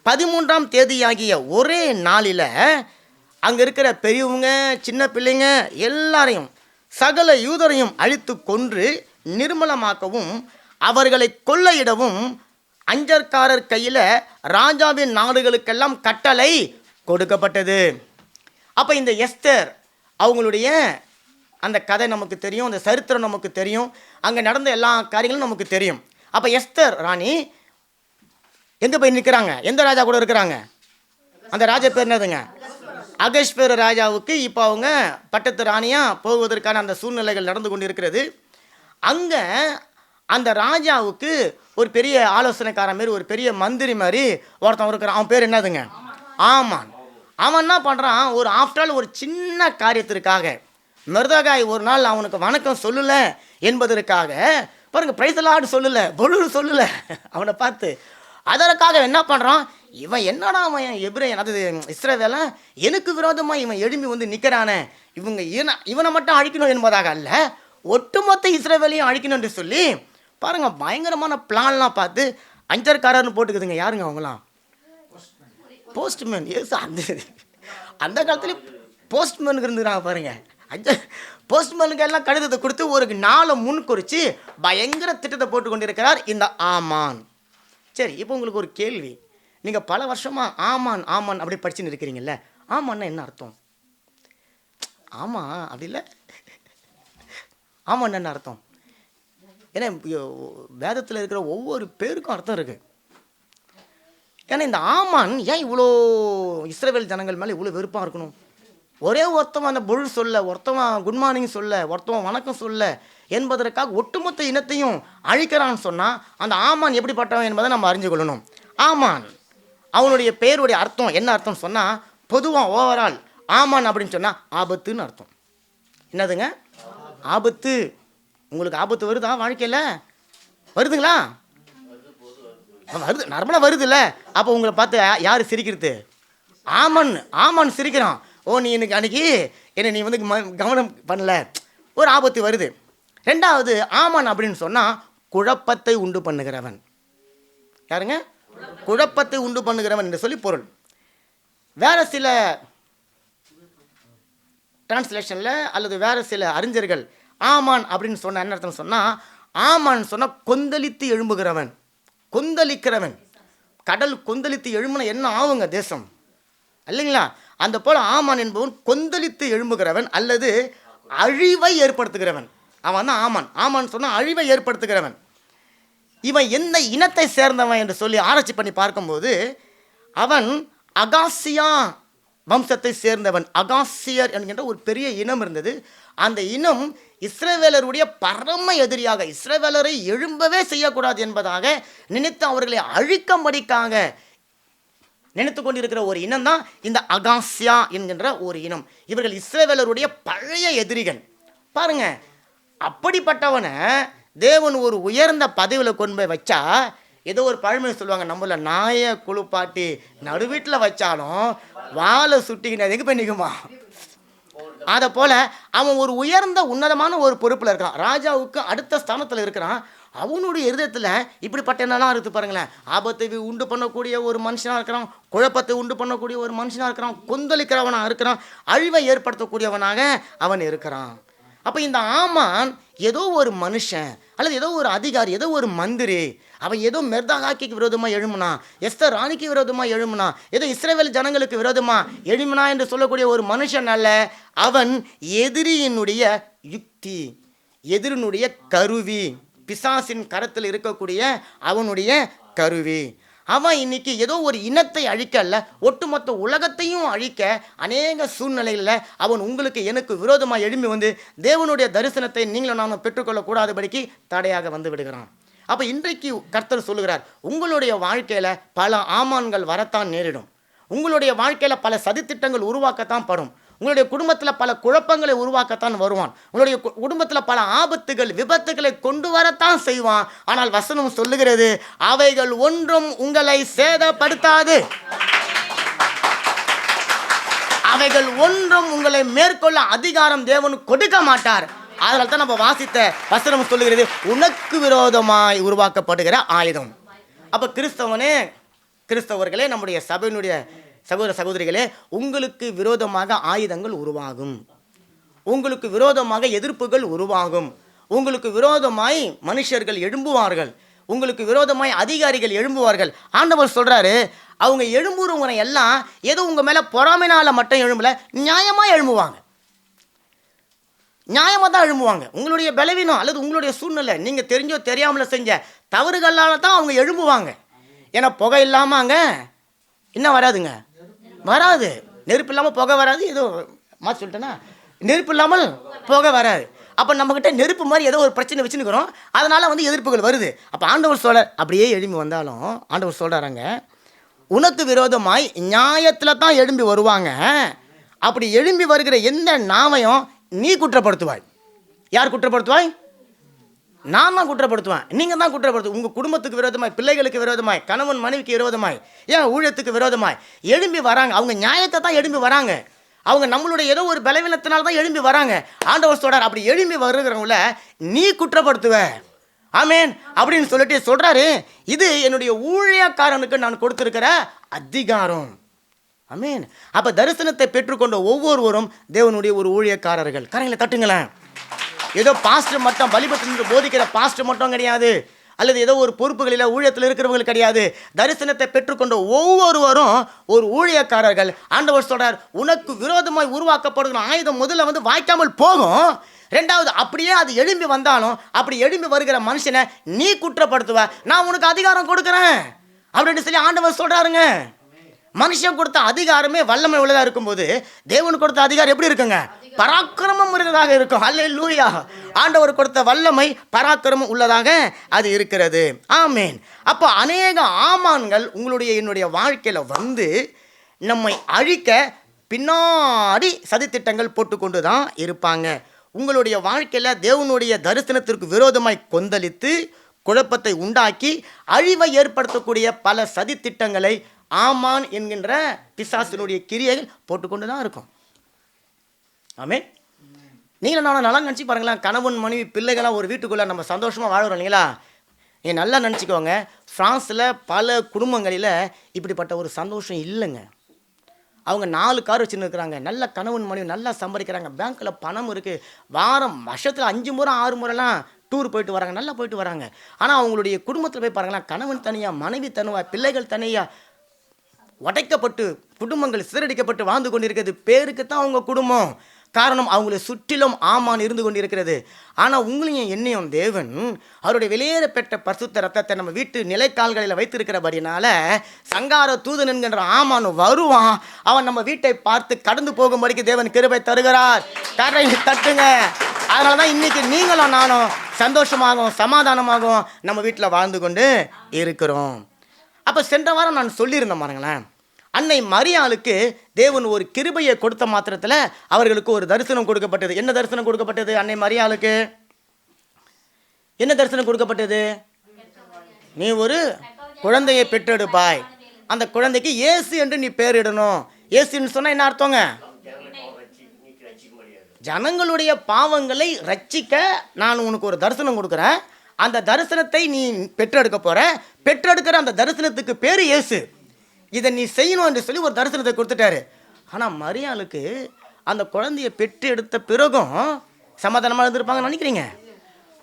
A: 13ஆம் தேதியாகிய ஒரே நாளில் அங்கே இருக்கிற பெரியவங்க சின்ன பிள்ளைங்க எல்லாரையும் சகல யூதரையும் அழித்து கொன்று நிர்மலமாக்கவும் அவர்களை கொள்ளையிடவும் அஞ்சற்காரர் கையில் ராஜாவின் நாடுகளுக்கெல்லாம் கட்டளை கொடுக்கப்பட்டது. அப்போ இந்த எஸ்தர் அவங்களுடைய அந்த கதை நமக்கு தெரியும், அந்த சரித்திரம் நமக்கு தெரியும், அங்கே நடந்த எல்லா காரியங்களும் நமக்கு தெரியும். அப்போ எஸ்தர் ராணி எங்கே போய் நிற்கிறாங்க? எந்த ராஜா கூட இருக்கிறாங்க? அந்த ராஜா பேர் என்னதுங்க? அகஸ்வேரு ராஜாவுக்கு இப்போ அவங்க பட்டத்து ராணியாக போவதற்கான அந்த சூழ்நிலைகள் நடந்து கொண்டு இருக்கிறது. அங்கே அந்த ராஜாவுக்கு ஒரு பெரிய ஆலோசனைக்காரன் மாரி, ஒரு பெரிய மந்திரி மாதிரி ஒருத்தன் இருக்கிறான். அவன் பேர் என்னதுங்க? ஆமான். அவன் என்ன பண்ணுறான்? ஒரு ஆஃப்டர் ஒரு சின்ன காரியத்திற்காக மொர்தெகாய் ஒரு நாள் அவனுக்கு வணக்கம் சொல்லலை என்பதற்காக பாருங்கள், பிரைஸ் சொல்லலை, பொழுது சொல்லலை அவனை பார்த்து. அதற்காக என்ன பண்ணுறான்? இவன் என்னடா அவன் எபிரேயன், அது இஸ்ரவேல, எனக்கு விரோதமாக இவன் எழும்பி வந்து நிற்கிறானே, இவனை மட்டும் அழிக்கணும் என்பதாக அல்ல, ஒட்டுமொத்த இஸ்ரவேலையும் அழிக்கணும் என்று சொல்லி பாருங்க பயங்கரமான பிளான்லாம் பார்த்து அஞ்சற்காரர்னு போட்டுக்குதுங்க. யாருங்க அவங்களாம்? போஸ்ட்மேன். எஸ், அந்த காலத்துல போஸ்ட்மேனுக்கு இருந்துக்கிறாங்க பாருங்க. போஸ்ட்மேனுக்கு எல்லாம் கடிதத்தை கொடுத்து ஒரு நாளை முன் குறித்து பயங்கர திட்டத்தை போட்டு கொண்டிருக்கிறார் இந்த ஆமான். சரி, இப்போ உங்களுக்கு ஒரு கேள்வி. நீங்கள் பல வருஷமாக ஆமான் ஆமான் அப்படி படிச்சுன்னு இருக்கிறீங்கல்ல, ஆமான்னா என்ன அர்த்தம்? ஆமாம் அப்படி இல்லை, ஆமான்னு என்ன அர்த்தம்? ஏன்னா வேதத்தில் இருக்கிற ஒவ்வொரு பேருக்கும் அர்த்தம் இருக்குது. ஏன்னா இந்த ஆமான் ஏன் இவ்வளோ இஸ்ரவேல் ஜனங்கள் மேலே இவ்வளோ வெறுப்பாக இருக்கணும்? ஒரே ஒருத்தவன் அந்த பொருள் சொல்ல, ஒருத்தவன் குட் மார்னிங் சொல்ல, ஒருத்தவன் வணக்கம் சொல்ல என்பதற்காக ஒட்டுமொத்த இனத்தையும் அழிக்கிறான்னு சொன்னால் அந்த ஆமான் எப்படிப்பட்டவன் என்பதை நம்ம அறிஞ்சு கொள்ளணும். ஆமான் அவனுடைய பேருடைய அர்த்தம் என்ன அர்த்தம் சொன்னால், பொதுவாக ஓவரால் ஆமான் அப்படின்னு சொன்னால் ஆபத்துன்னு அர்த்தம். என்னதுங்க? ஆபத்து. உங்களுக்கு ஆபத்து வருதா வாழ்க்கையில்? வருதுங்களா? வருது, நார்மலாக வருதுல்ல. அப்போ உங்களை பார்த்து யார் சிரிக்கிறது? ஆமான். ஆமான் சிரிக்கிறான். ஓ, நீ எனக்கு அன்னைக்கு நீ வந்து கவனம் பண்ணல, ஒரு ஆபத்து வருது. ரெண்டாவது, ஆமான் அப்படின்னு சொன்னால் குழப்பத்தை உண்டு பண்ணுகிறவன். யாருங்க? குழப்பத்தை உண்டு பண்ணுகிறவன் என்று சொல்லி பொருள். வேறு சில டிரான்ஸ்லேஷனில் அல்லது வேறு சில அறிஞர்கள் ஆமான் அப்படின்னு சொன்ன என்ன அர்த்தம் சொன்னால், ஆமான் சொன்னால் கொந்தளித்து எழும்புகிறவன், கொந்தளிக்கிறவன். கடல் கொந்தளித்து எழும்புன என்ன ஆகுங்க தேசம் இல்லைங்களா? அந்த போல் ஆமான் என்பவன் கொந்தளித்து எழும்புகிறவன் அல்லது அழிவை ஏற்படுத்துகிறவன். அவன் தான் ஆமான். ஆமான் சொன்னால் அழிவை ஏற்படுத்துகிறவன். இவன் எந்த இனத்தை சேர்ந்தவன் என்று சொல்லி ஆராய்ச்சி பண்ணி பார்க்கும்போது அவன் அகாசியா வம்சத்தை சேர்ந்தவன். அகாசியர் என்கின்ற ஒரு பெரிய இனம் இருந்தது. அந்த இனம் இஸ்ரவேலருடைய பரம எதிரியாக, இஸ்ரவேலரை எழும்பவே செய்யக்கூடாது என்பதாக நினைத்து அவர்களை அழிக்கும்படிக்காக நினைத்து கொண்டிருக்கிற ஒரு இனம் தான் இந்த அகாசியா என்கின்ற ஒரு இனம். இவர்கள் இஸ்ரவேலருடைய பழைய எதிரிகள். பாருங்க, அப்படிப்பட்டவனை தேவன் ஒரு உயர்ந்த பதவியில் கொண்டு போய் வச்சா, ஏதோ ஒரு பழமொழி சொல்லுவாங்க, நம்மள நாயை குளிப்பாட்டி நடு வீட்டில் வச்சாலும் வாழை சுட்டிக்கிட்டு எங்கே போய் நிற்குமா? அதை போல் அவன் ஒரு உயர்ந்த உன்னதமான ஒரு பொறுப்பில் இருக்கான், ராஜாவுக்கு அடுத்த ஸ்தானத்தில் இருக்கிறான். அவனுடைய இருதயத்தில் இப்படிப்பட்ட என்னெல்லாம் இருக்குது பாருங்களேன். ஆபத்தை உண்டு பண்ணக்கூடிய ஒரு மனுஷனாக இருக்கிறான், குழப்பத்தை உண்டு பண்ணக்கூடிய ஒரு மனுஷனாக இருக்கிறான், கொந்தளிக்கிறவனாக இருக்கிறான், அழிவை ஏற்படுத்தக்கூடியவனாக அவன் இருக்கிறான். அப்போ இந்த ஆமான் ஏதோ ஒரு மனுஷன் அல்லது ஏதோ ஒரு அதிகாரி, ஏதோ ஒரு மந்திரி, அவன் ஏதோ மெர்தெகாய்க்கு விரோதமாக எழுமுனா, எஸ்தர் ராணிக்கு விரோதமாக எழுமுனா, ஏதோ இஸ்ரவேல் ஜனங்களுக்கு விரோதமாக எழுமுனா என்று சொல்லக்கூடிய ஒரு மனுஷன் அல்ல. அவன் எதிரியினுடைய யுக்தி, எதிரினுடைய கருவி, பிசாசின் கரத்தில் இருக்கக்கூடிய அவனுடைய கருவி. அவன் இன்னைக்கு ஏதோ ஒரு இனத்தை அழிக்க அல்ல, ஒட்டுமொத்த உலகத்தையும் அழிக்க அநேக சூழ்நிலைகளில் அவன் உங்களுக்கு எனக்கு விரோதமாக எழும்பி வந்து தேவனுடைய தரிசனத்தை நீங்களும் நானும் பெற்றுக்கொள்ளக்கூடாதபடிக்கு தடையாக வந்து விடுகிறான். அப்போ இன்றைக்கு கர்த்தர் சொல்லுகிறார், உங்களுடைய வாழ்க்கையில் பல ஆமான்கள் வரத்தான் நேரிடும். உங்களுடைய வாழ்க்கையில் பல சதித்திட்டங்கள் உருவாக்கத்தான் படும். உங்களுடைய குடும்பத்தில் பல குழப்பங்களை உருவாக்கத்தான் வருவான். உங்களுடைய குடும்பத்தில் பல ஆபத்துகள் விபத்துகளை கொண்டு வரத்தான் செய்வான். ஆனால் வசனம் சொல்லுகிறது, அவைகள் ஒன்றும் உங்களை சேதப்படுத்தாது, அவைகள் ஒன்றும் உங்களை மேற்கொள்ள அதிகாரம் தேவன் கொடுக்க மாட்டார். அதனால தான் நம்ம வாசித்த வசனம் சொல்லுகிறது, உனக்கு விரோதமாய் உருவாக்கப்படுகிற ஆயுதம். அப்போ கிறிஸ்தவர்களே, நம்முடைய சபையினுடைய சகோதர சகோதரிகளே, உங்களுக்கு விரோதமாக ஆயுதங்கள் உருவாகும், உங்களுக்கு விரோதமாக எதிர்ப்புகள் உருவாகும், உங்களுக்கு விரோதமாய் மனுஷர்கள் எழும்புவார்கள், உங்களுக்கு விரோதமாய் அதிகாரிகள் எழும்புவார்கள். ஆண்டவர் சொல்றாரு, அவங்க எழும்புறவங்க எல்லாம் ஏதோ உங்க மேல பொறாமைனால மட்டும் எழும்பல, நியாயமா எழும்புவாங்க, நியாயமாக தான் எழும்புவாங்க. உங்களுடைய பலவீனம் அல்லது உங்களுடைய சூழ்நிலை, நீங்கள் தெரிஞ்சோ தெரியாமல செஞ்ச தவறுகளால் தான் அவங்க எழும்புவாங்க. ஏன்னா புகை இல்லாமல் அங்கே என்ன வராதுங்க, வராது. நெருப்பு இல்லாமல் புகை வராது. ஏதோ மாற்றி சொல்லிட்டேன்னா, நெருப்பு இல்லாமல் புகை வராது. அப்போ நம்மக்கிட்ட நெருப்பு மாதிரி ஏதோ ஒரு பிரச்சனை வச்சுருக்கிறோம், அதனால் வந்து எதிர்ப்புகள் வருது. அப்போ ஆண்டவர் சொல்ல அப்படியே எழும்பி வந்தாலும் ஆண்டவர் சொல்கிறாங்க, உனக்கு விரோதமாய் நியாயத்தில் தான் எழும்பி வருவாங்க. அப்படி எழும்பி வருகிற எந்த நாவையும் நீ குற்றப்படுத்துவாய். யார் குற்றப்படுத்துவாய்? நான் தான் குற்றப்படுத்துவேன், நீங்கள் தான் குற்றப்படுத்து. உங்கள் குடும்பத்துக்கு விரோதமாய், பிள்ளைகளுக்கு விரோதமாய், கணவன் மனைவிக்கு விரோதமாய், ஏன் ஊழியத்துக்கு விரோதமாய் எழும்பி வராங்க. அவங்க நியாயத்தை தான் எழும்பி வராங்க. அவங்க நம்மளுடைய ஏதோ ஒரு பலவீனத்தினால தான் எழும்பி வராங்க. ஆண்டவர் சொல்றார், அப்படி எழும்பி வருகிறவங்கள நீ குற்றப்படுத்துவ. ஆமேன் அப்படின்னு சொல்லிட்டு சொல்றாரு, இது என்னுடைய ஊழியக்காரனுக்கு நான் கொடுத்திருக்கிற அதிகாரம். ஆமேன். அப்ப தரிசனத்தை பெற்றுக்கொண்ட ஒவ்வொருவரும் தேவனுடைய ஒரு ஊழியக்காரர்கள். கரைகளை தட்டுங்களேன். ஏதோ பாஸ்டர் மட்டும், பலிபீடத்தில் போதிக்கிற பாஸ்டர் மட்டும் கிடையாது, அல்லது ஏதோ ஒரு பொறுப்புகளில் ஊழியத்தில் இருக்கிறவர்கள் கிடையாது. தரிசனத்தை பெற்றுக்கொண்ட ஒவ்வொருவரும் ஒரு ஊழியக்காரர்கள். ஆண்டவர் சொல்றார், உனக்கு விரோதமாய் உருவாக்கப்படுகிற ஆயுதம் முதல்ல வந்து வாய்க்காமல் போகும். ரெண்டாவது, அப்படியே அது எழும்பி வந்தாலும் அப்படி எழும்பி வருகிற மனுஷனை நீ குற்றப்படுத்துவ, நான் உனக்கு அதிகாரம் கொடுக்குறேன் அப்படின்னு சொல்லி ஆண்டவர் சொல்றாருங்க. மனுஷன் கொடுத்த அதிகாரமே வல்லமை உள்ளதாக இருக்கும்போது தேவன் கொடுத்த அதிகாரம் எப்படி இருக்குங்க? பராக்கிரமம் உள்ளதாக இருக்கும். அல்லேலூயா. ஆண்டவர் கொடுத்த வல்லமை பராக்கிரமம் உள்ளதாக அது இருக்கிறது. ஆமேன். அப்போ அநேக ஆமான்கள் உங்களுடைய என்னுடைய வாழ்க்கையில் வந்து நம்மை அழிக்க பின்னாடி சதித்திட்டங்கள் போட்டுக்கொண்டு தான் இருப்பாங்க. உங்களுடைய வாழ்க்கையில் தேவனுடைய தரிசனத்திற்கு விரோதமாய் கொந்தளித்து குழப்பத்தை உண்டாக்கி அழிவை ஏற்படுத்தக்கூடிய பல சதித்திட்டங்களை ஆமான் என்கின்ற பிசாசினுடைய கிரியைகள் போட்டுக்கொண்டு தான் இருக்கும். ஆமேன். நீங்களும் நானும் நல்லா நினச்சி பாருங்களேன். கணவன் மனைவி பிள்ளைகளாக ஒரு வீட்டுக்குள்ளே நம்ம சந்தோஷமாக வாழ்கிறோம் இல்லைங்களா? நீங்கள் நல்லா நினச்சிக்கோங்க, ஃப்ரான்ஸில் பல குடும்பங்களில் இப்படிப்பட்ட ஒரு சந்தோஷம் இல்லைங்க. அவங்க 4 கார் வச்சுன்னு இருக்கிறாங்க, நல்ல கணவன் மனைவி நல்லா சம்பாதிக்கிறாங்க, பேங்க்கில் பணம் இருக்குது, வருஷத்தில் 5 முறை 6 முறைலாம் டூர் போயிட்டு வராங்க, நல்லா போயிட்டு வராங்க. ஆனால் அவங்களுடைய குடும்பத்தில் போய் பாருங்களேன், கணவன் தனியாக, மனைவி தனியாக, பிள்ளைகள் தனியாக உடைக்கப்பட்டு குடும்பங்கள் சிதறடிக்கப்பட்டு வாழ்ந்து கொண்டிருக்கிறது. பேருக்கு தான் அவங்க குடும்பம், காரணம் அவங்களை சுற்றிலும் ஆமான் இருந்து கொண்டிருக்கிறது. ஆனால் உங்களையும் என்னையும் தேவன் அவருடைய வெளியேற பெற்ற பரிசுத்த ரத்தத்தை நம்ம வீட்டு நிலைக்கால்களில் வைத்திருக்கிறபடினால சங்கார தூதன் என்கின்ற ஆமான் வருவான். அவன் நம்ம வீட்டை பார்த்து கடந்து போகும்படிக்கு தேவன் கிருபை தருகிறார். கரையை தட்டுங்க. அதனால தான் இன்னைக்கு நீங்களும் நானும் சந்தோஷமாகவும் சமாதானமாகவும் நம்ம வீட்டில் வாழ்ந்து கொண்டு இருக்கிறோம். அப்போ சென்ற வாரம் நான் சொல்லியிருந்தேன் பாருங்களேன், அன்னை மரியாளுக்கு தேவன் ஒரு கிருபையை கொடுத்த மாத்திரத்தில் அவர்களுக்கு ஒரு தரிசனம் கொடுக்கப்பட்டது. என்ன தரிசனம் கொடுக்கப்பட்டது? அன்னை மரியாளுக்கு என்ன தரிசனம் கொடுக்கப்பட்டது? நீ ஒரு குழந்தையை பெற்றெடுப்பாய், அந்த குழந்தைக்கு இயேசு என்று நீ பேரிடணும். இயேசுன்னு சொன்னால் என்ன அர்த்தங்க? ஜனங்களுடைய பாவங்களை ரட்சிக்க நான் உனக்கு ஒரு தரிசனம் கொடுக்குறேன், அந்த தரிசனத்தை நீ பெற்றெடுக்க போற, பெற்றெடுக்கிற அந்த தரிசனத்துக்கு பேர் இயேசு, இதை நீ செய்யணும் என்று சொல்லி ஒரு தரிசனத்தை கொடுத்துட்டாரு. ஆனால் மரியாளுக்கு அந்த குழந்தைய பெற்று எடுத்த பிறகும் சமாதானமாக இருந்திருப்பாங்கன்னு நினைக்கிறீங்க?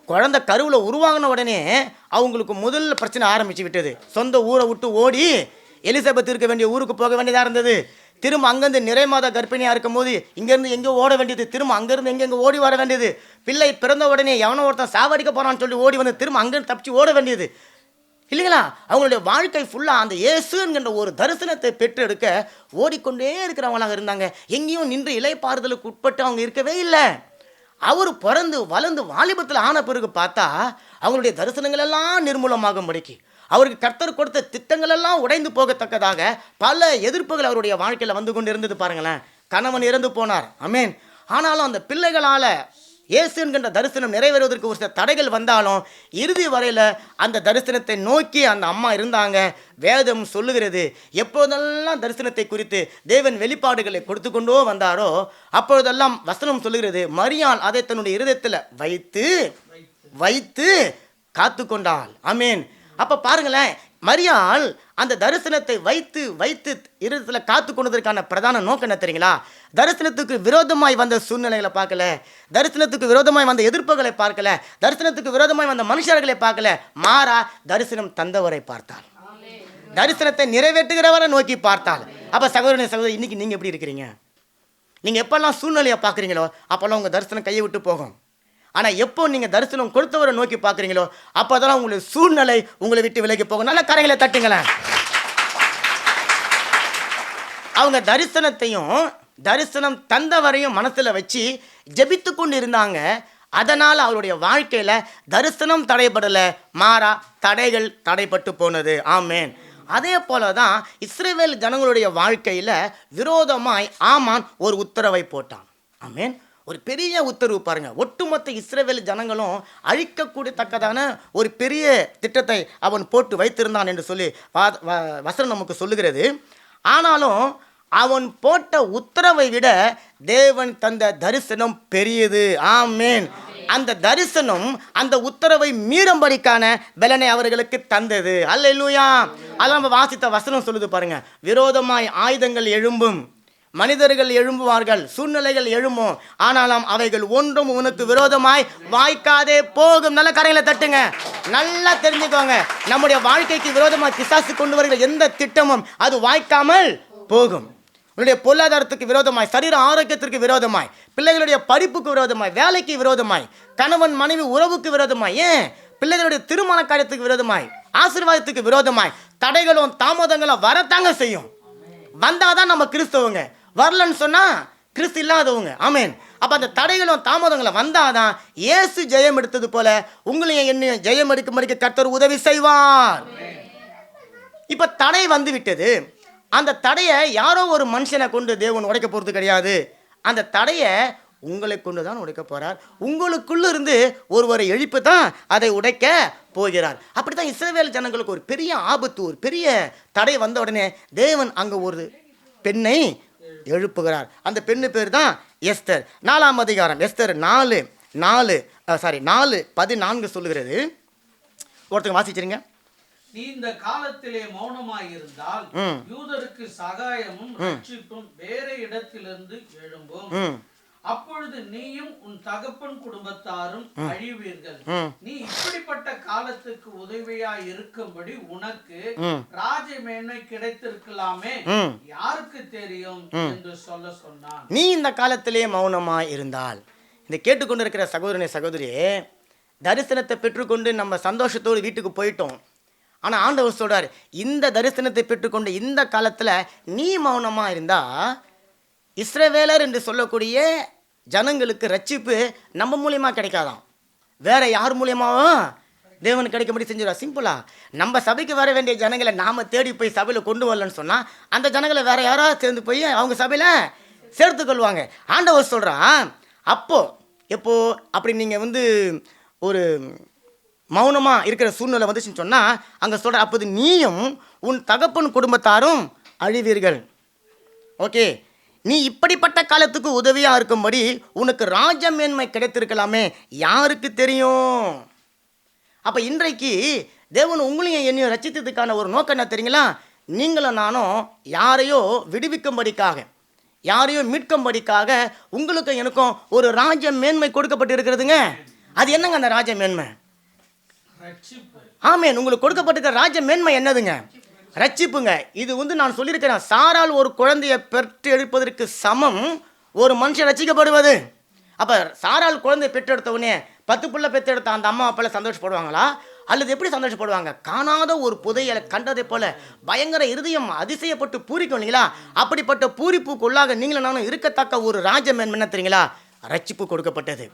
A: குழந்தை கருவில் உருவாகின உடனே அவங்களுக்கு முதல்ல பிரச்சனை ஆரம்பித்து விட்டது. சொந்த ஊரை விட்டு ஓடி எலிசபெத் இருக்க வேண்டிய ஊருக்கு போக வேண்டியதாக இருந்தது. திரும்ப அங்கேருந்து நிறை மாத கர்ப்பிணியாக இருக்கும்போது இங்கேருந்து எங்கே ஓட வேண்டியது, திரும்ப அங்கேருந்து எங்கெங்கே ஓடி வர வேண்டியது, பிள்ளை பிறந்த உடனே எவனோ ஒருத்தன் சாவடிக்க போகிறான்னு சொல்லி ஓடி வந்து திரும்ப அங்கேருந்து தப்பிச்சு ஓட வேண்டியது இல்லைங்களா? அவங்களுடைய வாழ்க்கை ஃபுல்லாக அந்த இயேசு என்கின்ற ஒரு தரிசனத்தை பெற்றெடுக்க ஓடிக்கொண்டே இருக்கிறவங்களாக இருந்தாங்க. எங்கேயும் நின்று இலைப்பாறுதலுக்கு உட்பட்டு அவங்க இருக்கவே இல்லை. அவர் பிறந்து வளர்ந்து வாலிபத்தில் ஆன பிறகு பார்த்தா அவங்களுடைய தரிசனங்கள் எல்லாம் நிர்மூலமாகும்படிக்கு, அவருக்கு கர்த்தர் கொடுத்த திட்டங்கள் எல்லாம் உடைந்து போகத்தக்கதாக பல எதிர்ப்புகள் அவருடைய வாழ்க்கையில் வந்து கொண்டு இருந்தது. பாருங்களேன், கணவன் இறந்து போனார், ஆமென். ஆனாலும் அந்த பிள்ளைகளால் இயேசு என்கின்ற தரிசனம் நிறைவேறுவதற்கு ஒரு சில தடைகள் வந்தாலும் இறுதி வரையில் அந்த தரிசனத்தை நோக்கி அந்த அம்மா இருந்தாங்க. வேதம் சொல்லுகிறது, எப்போதெல்லாம் தரிசனத்தை குறித்து தேவன் வெளிப்பாடுகளை கொடுத்து கொண்டோ வந்தாரோ அப்பொழுதெல்லாம் வசனம் சொல்லுகிறது, மரியாள் அதை தன்னுடைய இருதயத்தில் வைத்து வைத்து காத்து கொண்டாள். ஆமென். அப்போ பாருங்களேன், மரியாள் அந்த தரிசனத்தை வைத்து வைத்து இருதயத்தில் காத்து கொண்டதற்கான பிரதான நோக்கம் என்ன தெரியுங்களா? தரிசனத்துக்கு விரோதமாய் வந்த சூழ்நிலைகளை பார்க்கல, தரிசனத்துக்கு விரோதமாய் வந்த எதிர்ப்புகளை பார்க்கல, தரிசனத்துக்கு விரோதமாய் வந்த மனுஷர்களை பார்க்கல, மாறா தரிசனம் தந்தவரை பார்த்தாள், தரிசனத்தை நிறைவேற்றுகிறவரை நோக்கி பார்த்தாள். அப்போ சகோதரனே சகோதரி, இன்னைக்கு நீங்கள் எப்படி இருக்கிறீங்க? நீங்கள் எப்பெல்லாம் சூழ்நிலையை பார்க்குறீங்களோ அப்போல்லாம் உங்கள் தரிசனம் கையை விட்டு போகும். ஆனால் எப்போ நீங்கள் தரிசனம் கொடுத்தவரை நோக்கி பார்க்குறீங்களோ அப்போ தான் உங்களுடைய சூழ்நிலை உங்களை விட்டு விலகி போகும். நல்ல கரைகளை தட்டுங்களேன். அவங்க தரிசனத்தையும் தரிசனம் தந்தவரையும் மனசில் வச்சு ஜெபித்து கொண்டு இருந்தாங்க. அதனால் அவருடைய வாழ்க்கையில் தரிசனம் தடைபடலை, மாறா தடைகள் தடைப்பட்டு போனது. ஆமேன். அதே போல தான் இஸ்ரவேல் ஜனங்களுடைய வாழ்க்கையில் விரோதமாய் ஆமான் ஒரு உத்தரவை போட்டான். ஆமேன். ஒரு பெரிய உத்தரவு பாருங்க, ஒட்டுமொத்த இஸ்ரவேல் ஜனங்களும் அழிக்கக்கூடியத்தக்கதான ஒரு பெரிய திட்டத்தை அவன் போட்டு வைத்திருந்தான் என்று சொல்லி வசனம் நமக்கு சொல்லுகிறது. ஆனாலும் அவன் போட்ட உத்தரவை விட தேவன் தந்த தரிசனம் பெரியது. ஆமேன். அந்த தரிசனம் அந்த உத்தரவை மீறும்படிக்கான பலனை அவர்களுக்கு தந்தது. அல்லேலூயா. அதான் நம்ம வாசித்த வசனம் சொல்லுது பாருங்க, விரோதமாய் ஆயுதங்கள் எழும்பும், மனிதர்கள் எழும்புவார்கள், சூழ்நிலைகள் எழும்பும், ஆனாலும் அவைகள் ஒன்றும் உனக்கு விரோதமாய் வாய்க்காதே போகும். நல்ல கரையில தட்டுங்க. நல்லா தெரிஞ்சுக்கோங்க, நம்முடைய வாழ்க்கைக்கு விரோதமாய் பிசாசு கொண்டு வருகிற எந்த திட்டமும் அது வாய்க்காமல் போகும். உன்னுடைய பொருளாதாரத்துக்கு விரோதமாய், சரீர ஆரோக்கியத்திற்கு விரோதமாய், பிள்ளைகளுடைய படிப்புக்கு விரோதமாய், வேலைக்கு விரோதமாய், கணவன் மனைவி உறவுக்கு விரோதமாய், ஏன் பிள்ளைகளுடைய திருமண காரியத்துக்கு விரோதமாய், ஆசீர்வாதத்துக்கு விரோதமாய் தடைகளும் தாமதங்களும் வரத்தாங்க செய்யும். வந்தாதான் நம்ம கிறிஸ்தவங்க, வரலன்னு சொன்னா கிறிஸ்து இல்லாதவங்க. ஆமேன். அப்ப அந்த தடைகளும் தாமதங்களும் வந்தாதான் இயேசு ஜெயம் எடுத்தது போல உங்களையும் என்னையும் ஜெயம் எடுக்கும்படிக்கு கர்த்தர் உதவி செய்வார். இப்ப தடை வந்து விட்டது. அந்த தடையை யாரோ ஒரு மனுஷனை கொண்டு தேவன் உடைக்க போறது கிடையாது. அந்த தடையை உங்களை கொண்டு தான் உடைக்க போறார். உங்களுக்குள்ள இருந்து ஒருவரை எழுப்பி தான் அதை உடைக்க போகிறார். அப்படித்தான் இஸ்ரவேல் ஜனங்களுக்கு ஒரு பெரிய ஆபத்து, ஒரு பெரிய தடை வந்த உடனே தேவன் அங்க ஒரு பெண்ணை எழுப்புகிறார். அந்த பெண்ணு பேர் தான் எஸ்தர். 4ஆம் அதிகாரம் எஸ்தர் 4:14 சொல்லுகிறது. ஒருத்தங்க வாசிச்சிருங்க.
B: நீ இந்த காலத்திலே மௌனமாயிருந்தால் யூதருக்கு சகாயமும் ரட்சிப்பும் வேற இடத்திலிருந்து எழும்பும். அப்பொழுது நீயும் உன் தகப்பன் குடும்பத்தாரும் அழிவீர்கள். நீ இப்படிப்பட்ட காலத்துக்கு உதவியா இருக்கும்படி உனக்கு ராஜ மேன்மை கிடைத்திருக்கலாமே, யாருக்கு தெரியும் என்று சொல்ல சொன்னான்.
A: நீ இந்த காலத்திலே மௌனமாய் இருந்தால், இந்த கேட்டுக்கொண்டிருக்கிற சகோதரனே சகோதரியே, தரிசனத்தை பெற்றுக்கொண்டு நம்ம சந்தோஷத்தோடு வீட்டுக்கு போயிட்டோம். ஆனால் ஆண்டவர் சொல்றார், இந்த தரிசனத்தை பெற்றுக்கொண்டு இந்த காலத்தில் நீ மௌனமாக இருந்தா இஸ்ரவேலர் என்று சொல்லக்கூடிய ஜனங்களுக்கு ரட்சிப்பு நம்ம மூலியமாக கிடைக்காதான், வேற யார் மூலியமாவும் தேவனுக்கு கிடைக்கும்படி செஞ்சிடா. சிம்பிளா நம்ம சபைக்கு வர வேண்டிய ஜனங்களை நாம தேடி போய் சபையில் கொண்டு வரலன்னு சொன்னால் அந்த ஜனங்களை வேற யாராவது சேர்ந்து போய் அவங்க சபையில் சேர்த்து கொள்வாங்க. ஆண்டவர் சொல்கிறான், எப்போ அப்படி நீங்கள் ஒரு மௌனமாக இருக்கிற சூழ்நிலை வந்துச்சுன்னு சொன்னால் அங்கே சொல்கிற, அப்போது நீயும் உன் தகப்பன் குடும்பத்தாரும் அழிவீர்கள். ஓகே, நீ இப்படிப்பட்ட காலத்துக்கு உதவியாக இருக்கும்படி உனக்கு ராஜ மேன்மை கிடைத்திருக்கலாமே, யாருக்கு தெரியும். அப்போ இன்றைக்கு தேவன் உங்களையும் என்னையும் ரட்சித்ததுக்கான ஒரு நோக்கம் என்ன தெரியுங்களா? நீங்களும் நானும் யாரையோ விடுவிக்கும்படிக்காக, யாரையோ மீட்கும்படிக்காக உங்களுக்கும் எனக்கும் ஒரு ராஜ மேன்மை கொடுக்கப்பட்டு இருக்கிறதுங்க. அது என்னங்க அந்த ராஜ மேன்மை? ஆமேன். உங்களுக்கு கொடுக்கப்பட்டிருக்கிற ராஜ மேன்மை என்னதுங்க? ரட்சிப்புங்க. இது நான் சொல்லியிருக்கிறேன், சாரால் ஒரு குழந்தையை பெற்று எடுப்பதற்கு சமம் ஒரு மனுஷன் ரட்சிக்கப்படுவது. அப்போ சாரால் குழந்தையை பெற்றெடுத்த உடனே 10 பிள்ளை பெற்றெடுத்த அந்த அம்மா அப்பால சந்தோஷப்படுவாங்களா? அல்லது எப்படி சந்தோஷப்படுவாங்க? காணாத ஒரு புதையலை கண்டதை போல பயங்கர இருதயம் அதிசயப்பட்டு பூரிக்கும் இல்லைங்களா? அப்படிப்பட்ட பூரிப்புக்குள்ளாக நீங்களும் நானும் இருக்கத்தக்க ஒரு ராஜமேன்மை என்ன தெரியுங்களா? ரட்சிப்பு கொடுக்கப்பட்டது.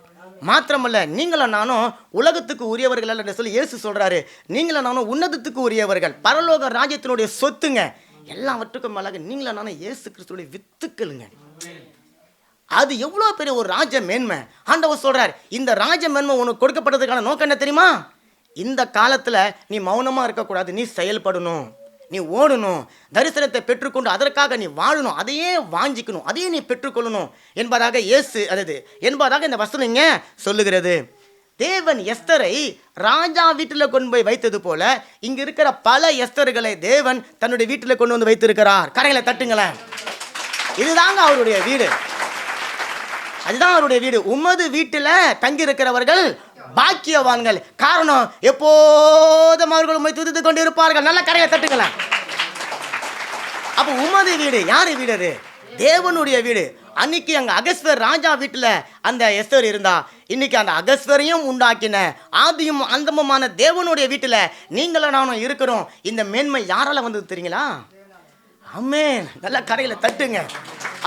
A: மாத்திரமல்ல, நீங்களும் நானும் உலகத்துக்கு உரியவர்கள் அல்ல என்று சொல்லி இயேசு சொல்றாரு. நீங்களும் நானும் உன்னதத்துக்கு உரியவர்கள், பரலோக ராஜ்யத்தினுடைய சொத்துங்க. எல்லாவற்றுக்கும் மேலாக நீங்களும் நானும் இயேசு கிறிஸ்துவுடைய வித்துக்களுங்க. அது எவ்வளோ பெரிய ஒரு ராஜ மேன்மை. ஆண்டவர் சொல்றார், இந்த ராஜ மேன்மை உனக்கு கொடுக்கப்பட்டதுக்கான நோக்கம் என்ன தெரியுமா? இந்த காலத்தில் நீ மௌனமாக இருக்கக்கூடாது, நீ செயல்படணும், நீ ஓடணும், தரிசனத்தை பெற்றுக்கொண்டு அதற்காக நீ வாழணும், அதையே வாஞ்சிக்கணும், அதையே நீ பெற்றுக்கொள்ளணும் என்பதாக என்பதாக இந்த வசனம் இங்கே சொல்லுகிறது. தேவன் எஸ்தரை ராஜா வீட்டில் கொண்டு போய் வைத்தது போல இங்க இருக்கிற பல எஸ்தர்களை தேவன் தன்னுடைய வீட்டில் கொண்டு வந்து வைத்திருக்கிறார். கரைகளை தட்டுங்களேன். இதுதாங்க அவருடைய வீடு, அதுதான் அவருடைய வீடு. உமது வீட்டில் தங்கி இருக்கிறவர்கள் பாக்கியவான்கள். காரணம், எப்போதும் அவர்கள் உம்மை துதித்து கொண்டு இருப்பார்கள். நல்ல கரையை தட்டுங்களேன். அப்போ உமது வீடு யாரு வீடு? அது தேவனுடைய வீடு. அன்னைக்கு அங்கே அகஸ்வர் ராஜா வீட்டில் அந்த எஸ்தர் இருந்தா, இன்னைக்கு அந்த அகஸ்வரையும் உண்டாக்கின ஆதியும் அந்தமுமான தேவனுடைய வீட்டில் நீங்களும் நானும் இருக்கிறோம். இந்த மேன்மை யாரால வந்தது தெரியுங்களா? ஆமென். நல்ல கரையில தட்டுங்க.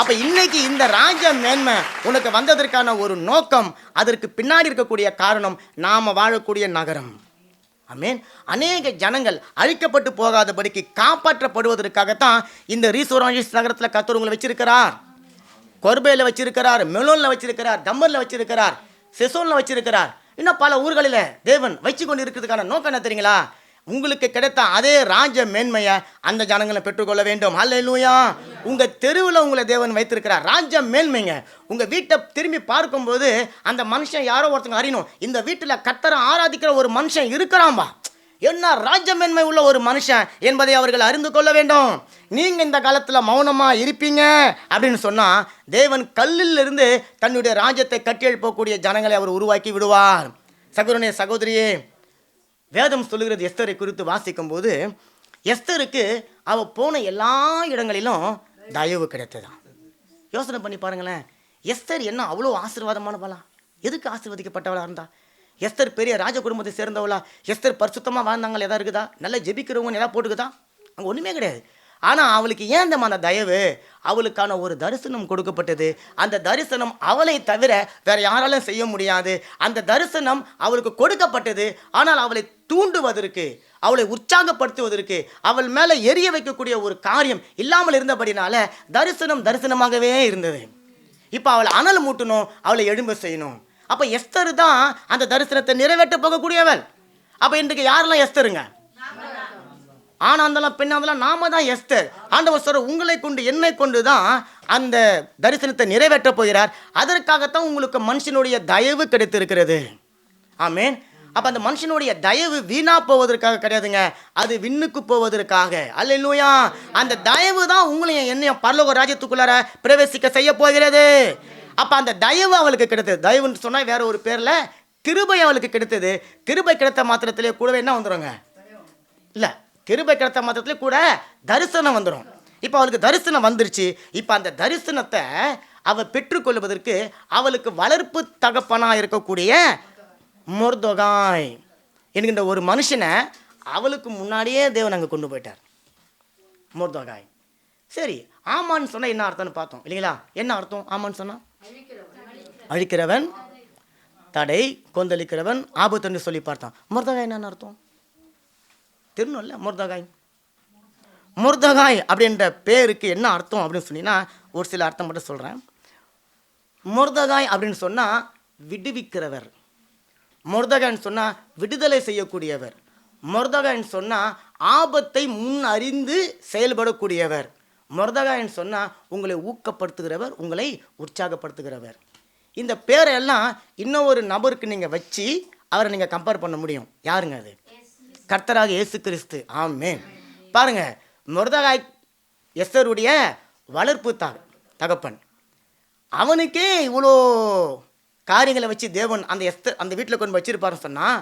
A: அப்ப இன்னைக்கு இந்த ராஜ மேன்மை உனக்கு வந்ததற்கான ஒரு நோக்கம், அதற்கு பின்னாடி இருக்கக்கூடிய காரணம் நாம வாழக்கூடிய நகரம். ஆமென். அநேக ஜனங்கள் அழிக்கப்பட்டு போகாதபடிக்கு காப்பாற்றப்படுவதற்காகத்தான் இந்த ரீசோராஞ்சிஸ் நகரத்தில் கர்த்தர் உங்களை வச்சிருக்கிறார். கொர்பேல வச்சிருக்கிறார், மெலோன்ல வச்சிருக்கிறார், தம்மர்ல வச்சிருக்கிறார், செசோன்ல வச்சிருக்கிறார். இன்னும் பல ஊர்களில் தேவன் வச்சு கொண்டு இருக்கிறதுக்கான நோக்கம் என்ன தெரியுங்களா? உங்களுக்கு கிடைத்த அதே ராஜ மேன்மையை அந்த ஜனங்களை பெற்றுக்கொள்ள வேண்டும். அல்லேலூயா. உங்க தெருவில் உங்களை தேவன் வைத்திருக்கிறார். ராஜ மேன்மைங்க. உங்க வீட்டை திரும்பி பார்க்கும்போது அந்த மனுஷன் யாரோ ஒருத்தங்க அறியணும், இந்த வீட்டில் கர்த்தரை ஆராதிக்கிற ஒரு மனுஷன் இருக்கிறாம்பா, என்ன ராஜ மேன்மை உள்ள ஒரு மனுஷன் என்பதை அவர்கள் அறிந்து கொள்ள வேண்டும். நீங்க இந்த காலத்தில் மௌனமா இருப்பீங்க அப்படின்னு சொன்னா தேவன் கல்லில் இருந்து தன்னுடைய ராஜ்யத்தை கட்டி எழுப்பக்கூடிய ஜனங்களை அவர் உருவாக்கி விடுவார். சகோதரனே, சகோதரியே, வேதம் சொல்லுகிறது எஸ்தரை குறித்து வாசிக்கும் போது, எஸ்தருக்கு அவ போன எல்லா இடங்களிலும் தயவு கிடைத்ததான். யோசனை பண்ணி பாருங்களேன். எஸ்தர் என்ன அவ்வளோ ஆசீர்வாதமானவளா? எதுக்கு ஆசீர்வதிக்கப்பட்டவளா இருந்தா? எஸ்தர் பெரிய ராஜ குடும்பத்தை சேர்ந்தவளா? எஸ்தர் பரிசுத்தமாக வாழ்ந்தாங்க எதாவது இருக்குதா? நல்லா ஜெபிக்கிறவங்க எதாவது போட்டுக்குதா? அங்கே ஒன்றுமே கிடையாது. ஆனால் அவளுக்கு ஏன் அந்த தயவு? அவளுக்கான ஒரு தரிசனம் கொடுக்கப்பட்டது. அந்த தரிசனம் அவளை தவிர வேற யாராலும் செய்ய முடியாது. அந்த தரிசனம் அவளுக்கு கொடுக்கப்பட்டது. ஆனால் அவளை தூண்டுவதற்கு, அவளை உற்சாகப்படுத்துவதற்கு, அவள் மேலே எரிய வைக்கக்கூடிய ஒரு காரியம் இல்லாமல் இருந்தபடினால தரிசனமாகவே இருந்தது. இப்போ அவளை அனல் மூட்டணும், அவளை எழும்ப செய்யணும். அப்போ எஸ்தர் தான் அந்த தரிசனத்தை நிறைவேற்ற போகக்கூடியவள். அப்போ இன்றைக்கு யாரெல்லாம் எஸ்தருங்க? ஆனாந்தெல்லாம் பெண்ணாந்தெல்லாம் நாம தான் எஸ்தர். ஆண்டவர் சொல்ற, உங்களை கொண்டு என்னை கொண்டு தான் அந்த தரிசனத்தை நிறைவேற்ற போகிறார். அதற்காகத்தான் உங்களுக்கு மனுஷனுடைய தயவு கிடைத்திருக்கிறது. ஆமென். அப்போ அந்த மனுஷனுடைய தயவு வீணா போவதற்காக கிடையாதுங்க, அது விண்ணுக்கு போவதற்காக. அல்லேலூயா. அந்த தயவு தான் உங்களையும் என்னையும் பரலோக ராஜ்யத்துக்குள்ளார பிரவேசிக்க செய்ய போகிறது. அப்போ அந்த தயவு அவளுக்கு கிடைத்தது. தயவுன்னு சொன்னால் வேற ஒரு பேரில் கிருபை அவளுக்கு கிடைத்தது. கிருபை கிடைத்த மாத்திரத்திலே கூடவே என்ன வந்துடுங்க? இல்லை, கிருபை கிடைத்த மாத்திரத்திலே கூட தரிசனம் வந்துடும். இப்போ அவளுக்கு தரிசனம் வந்துருச்சு. இப்போ அந்த தரிசனத்தை அவள் பெற்றுக்கொள்வதற்கு அவளுக்கு வளர்ப்பு தகப்பனாக இருக்கக்கூடிய மொர்தெகாய் என்கின்ற ஒரு மனுஷனை அவளுக்கு முன்னாடியே தேவன் அங்கே கொண்டு போயிட்டார். மொர்தெகாய். சரி, ஆமான்னு சொன்னால் என்ன அர்த்தம்னு பார்த்தோம் இல்லைங்களா? என்ன அர்த்தம் ஆமான்னு சொன்னால்? அழிக்கிறவன், தடை, கொந்தளிக்கிறவன், ஆபத்துன்னு சொல்லி பார்த்தான். மொர்தெகாய் என்னன்னு அர்த்தம் தெரியணும்ல? மொர்தெகாய் அப்படின்ற பேருக்கு என்ன அர்த்தம் அப்படின்னு சொன்னீங்கன்னா ஒரு சில அர்த்தம் மட்டும் சொல்கிறேன். மொர்தெகாய் அப்படின்னு சொன்னால் விடுவிக்கிறவர். மொர்தெகாய்ன்னு சொன்னால் விடுதலை செய்யக்கூடியவர். மொர்தெகாய்ன்னு சொன்னால் ஆபத்தை முன் அறிந்து செயல்படக்கூடியவர். மொர்தெகாய்ன்னு சொன்னால் உங்களை ஊக்கப்படுத்துகிறவர், உங்களை உற்சாகப்படுத்துகிறவர். இந்த பேரையெல்லாம் இன்னும் ஒரு நபருக்கு நீங்கள் வச்சு அவரை நீங்கள் கம்பேர் பண்ண முடியும். யாருங்க அது? கர்த்தராக இயேசு கிறிஸ்து. ஆமென். பாருங்க, மொர்தெகாய் எஸ்தருடைய வளர்ப்பு தகப்பன். அவனுக்கே இவ்வளோ காரியங்களை வச்சு தேவன் அந்த வீட்டில் கொண்டு வச்சிருப்பாருன்னு சொன்னால்,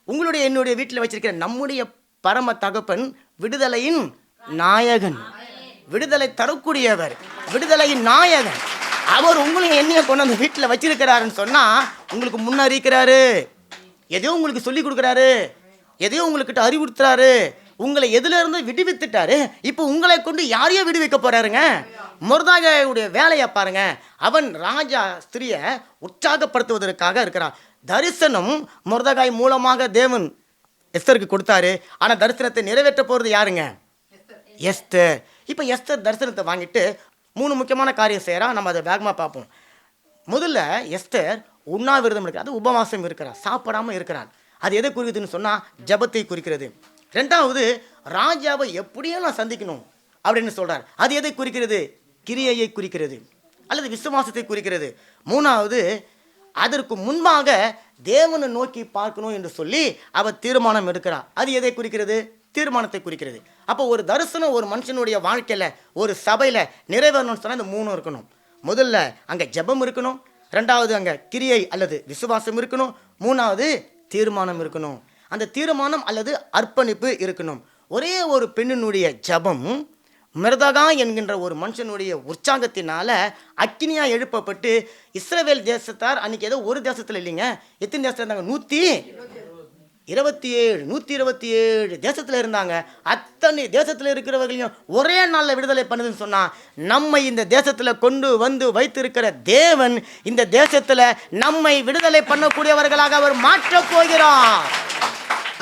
A: உங்களுடைய என்னுடைய வீட்டில் வச்சிருக்கிற நம்முடைய பரம தகப்பன் விடுதலையின் நாயகன், விடுதலை தரக்கூடியவர், விடுதலையின் நாயகன். அவர் உங்களையும் என்னைய கொண்டு வந்து வீட்டில் வச்சிருக்கிறாருன்னு சொன்னா உங்களுக்கு முன்னறிக்கிறாரு, எதையோ உங்களுக்கு சொல்லி கொடுக்குறாரு, எதையோ உங்கள்கிட்ட அறிவுறுத்துறாரு, உங்களை எதுல இருந்து விடுவித்துட்டாரு. இப்போ உங்களை கொண்டு யாரையோ விடுவிக்க போறாருங்க. மொர்தெகாயுடைய வேலையை பாருங்க. அவன் ராஜா ஸ்திரியை உற்சாகப்படுத்துவதற்காக இருக்கிறான். தரிசனம் மொர்தெகாய் மூலமாக தேவன் எஸ்தருக்கு கொடுத்தாரு. ஆனா தரிசனத்தை நிறைவேற்ற போறது யாருங்க? எஸ்தர். இப்போ எஸ்தர் தரிசனத்தை வாங்கிட்டு 3 முக்கியமான காரியம் செய்கிறா. நம்ம அதை வேகமாக பார்ப்போம். முதல்ல எஸ்தர் உண்ணாவிரதம் இருக்கிறார், அது உபவாசம் இருக்கிறார், சாப்பிடாமல் இருக்கிறார். அது எதை குறிக்குதுன்னு சொன்னால் ஜபத்தை குறிக்கிறது. 2வது ராஜாவை எப்படியெல்லாம் சந்திக்கணும் அப்படின்னு சொல்கிறார். அது எதை குறிக்கிறது? கிரியையை குறிக்கிறது அல்லது விசுவாசத்தை குறிக்கிறது. 3வது அதற்கு முன்பாக தேவனை நோக்கி பார்க்கணும் என்று சொல்லி அவர் தீர்மானம் எடுக்கிறார். அது எதை குறிக்கிறது? தீர்மானத்தை குறிக்கிறது. அப்போ ஒரு தரிசனம் ஒரு மனுஷனுடைய வாழ்க்கையில் ஒரு சபையில் நிறைவேறணும்னு சொன்னால் இந்த 3 இருக்கணும். முதல்ல அங்கே ஜெபம் இருக்கணும், 2வது அங்கே கிரியை அல்லது விசுவாசம் இருக்கணும், 3வது தீர்மானம் இருக்கணும். அந்த தீர்மானம் அல்லது அர்ப்பணிப்பு இருக்கணும். ஒரே ஒரு பெண்ணினுடைய ஜெபம் மொர்தெகாய் என்கின்ற ஒரு மனுஷனுடைய உற்சாகத்தினால அக்கினியா எழுப்பப்பட்டு இஸ்ரவேல் தேசத்தார் அன்னைக்கு ஏதோ ஒரு தேசத்தில் இல்லைங்க, எத்தனை தேசத்தில் இருந்தாங்க? 127 தேசத்தில் இருந்தாங்க. அத்தனை தேசத்தில் இருக்கிறவர்களையும் ஒரே நாளில் விடுதலை பண்ணுதுன்னு சொன்னா, நம்மை இந்த தேசத்தில் கொண்டு வந்து வைத்திருக்கிற தேவன் இந்த தேசத்தில் நம்மை விடுதலை பண்ணக்கூடியவர்களாக அவர் மாற்றப் போகிறார்.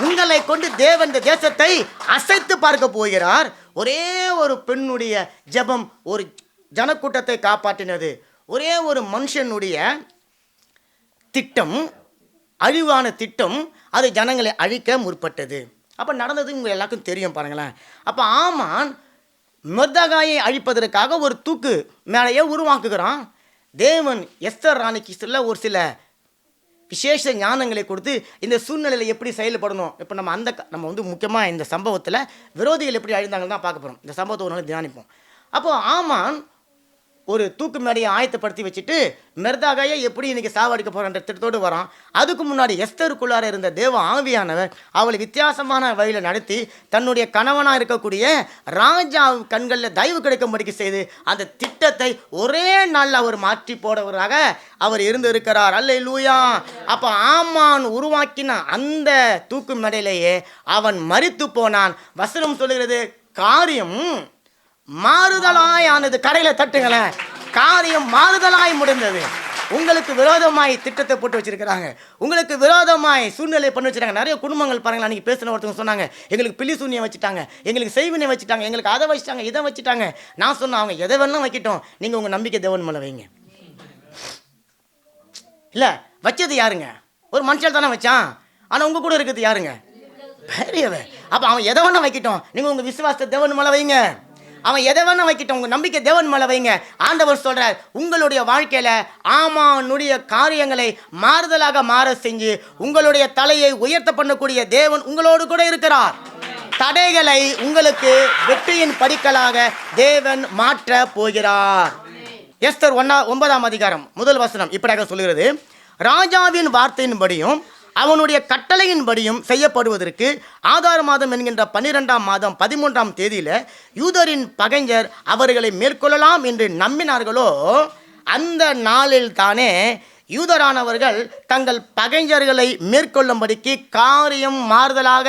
A: உங்களை கொண்டு தேவன் இந்த தேசத்தை அசைத்து பார்க்க போகிறார். ஒரே ஒரு பெண்ணுடைய ஜெபம் ஒரு ஜனக்கூட்டத்தை காப்பாற்றினது. ஒரே ஒரு மனுஷனுடைய திட்டம், அழிவான திட்டம், அது ஜனங்களை அழிக்க முற்பட்டது. அப்போ நடந்தது உங்கள் எல்லாருக்கும் தெரியும் பாருங்களேன். அப்போ ஆமான் மொர்தெகாயை அழிப்பதற்காக ஒரு தூக்கு மேலேயே உருவாக்குகிறான். தேவன் எஸ்தர் ராணிக்கு ஒரு சில விசேஷ ஞானங்களை கொடுத்து இந்த சூழ்நிலையில் எப்படி செயல்படணும். இப்போ நம்ம வந்து முக்கியமாக இந்த சம்பவத்தில் விரோதிகள் எப்படி அழிந்தாங்கன்னு தான் பார்க்க போகிறோம். இந்த சம்பவத்தை ஒரு நாள் தியானிப்போம். அப்போது ஆமான் ஒரு தூக்கு மேடையை ஆயத்தப்படுத்தி வச்சுட்டு மொர்தெகாயை எப்படி இன்னைக்கு சாவடிக்க போகிறன்ற திட்டத்தோடு வரான். அதுக்கு முன்னாடி எஸ்தருக்குள்ளார இருந்த தேவ ஆவியானவர் அவளை வித்தியாசமான வழியில் நடத்தி தன்னுடைய கணவனாக இருக்கக்கூடிய ராஜா கண்களில் தயவு கிடைக்கும்படிக்கு செய்து அந்த திட்டத்தை ஒரே நாளில் அவர் மாற்றி போடவராக அவர் இருந்திருக்கிறார். அல்லேலூயா. அப்போ ஆமான் உருவாக்கின அந்த தூக்கு மேடையிலேயே அவன் மரித்து போனான். வசனம் சொல்லுகிறது காரியம் மாறுதலாய் ஆனது. கடையில் தட்டுங்களேன். காரியம் மாறுதலாய் முடிந்தது. உங்களுக்கு விரோதமாய் திட்டத்தை போட்டு வச்சிருக்கிறாங்க, உங்களுக்கு விரோதமாய் சூழ்நிலை பண்ணி வச்சுருக்காங்க. நிறைய குடும்பங்கள் பாருங்களா, அன்றைக்கி பேசின ஒருத்தவங்க சொன்னாங்க, எங்களுக்கு பில்லி சூன்யம் வச்சுட்டாங்க, எங்களுக்கு செய்வினை வச்சுட்டாங்க, எங்களுக்கு அதை வச்சுட்டாங்க, இதை வச்சுட்டாங்க. நான் சொன்னேன், அவங்க எதை வேணாலும் வைக்கட்டும், நீங்கள் உங்கள் நம்பிக்கை தேவன் மேலே வைங்க. இல்லை வச்சது யாருங்க? ஒரு மனுஷன் தானே வச்சான். ஆனால் உங்கள் கூட இருக்கிறது யாருங்க? பெரியவன். அப்போ அவன் எதை வேணா வைக்கட்டும், நீங்கள் உங்கள் விசுவாசத்தை தேவன் மேலே வைங்க. அவன் எதை வேணா வைக்கட்டும், உங்கள் நம்பிக்கை தேவன் மேலே வைங்க. ஆண்டவர் சொல்கிறார், உங்களுடைய வாழ்க்கையில் ஆமானுடைய காரியங்களை மாறுதலாக மாற செஞ்சு உங்களுடைய தலையை உயர்த்த பண்ணக்கூடிய தேவன் உங்களோடு கூட இருக்கிறார். தடைகளை உங்களுக்கு வெற்றியின் படிக்கலாக தேவன் மாற்ற போகிறார். எஸ்தர் 9ஆம் அதிகாரம் 1 வசனம் இப்படியாக சொல்கிறது, ராஜாவின் வார்த்தையின்படியும் அவனுடைய கட்டளையின்படியும் செய்யப்படுவதற்கு ஆதார் மாதம் என்கின்ற 12ஆம் மாதம் 13ஆம் தேதியில் யூதரின் பகைஞர் அவர்களை மேற்கொள்ளலாம் என்று நம்பினார்களோ அந்த நாளில் தானே யூதரானவர்கள் தங்கள் பகைஞர்களை மேற்கொள்ளும்படிக்கு காரியம் மாறுதலாக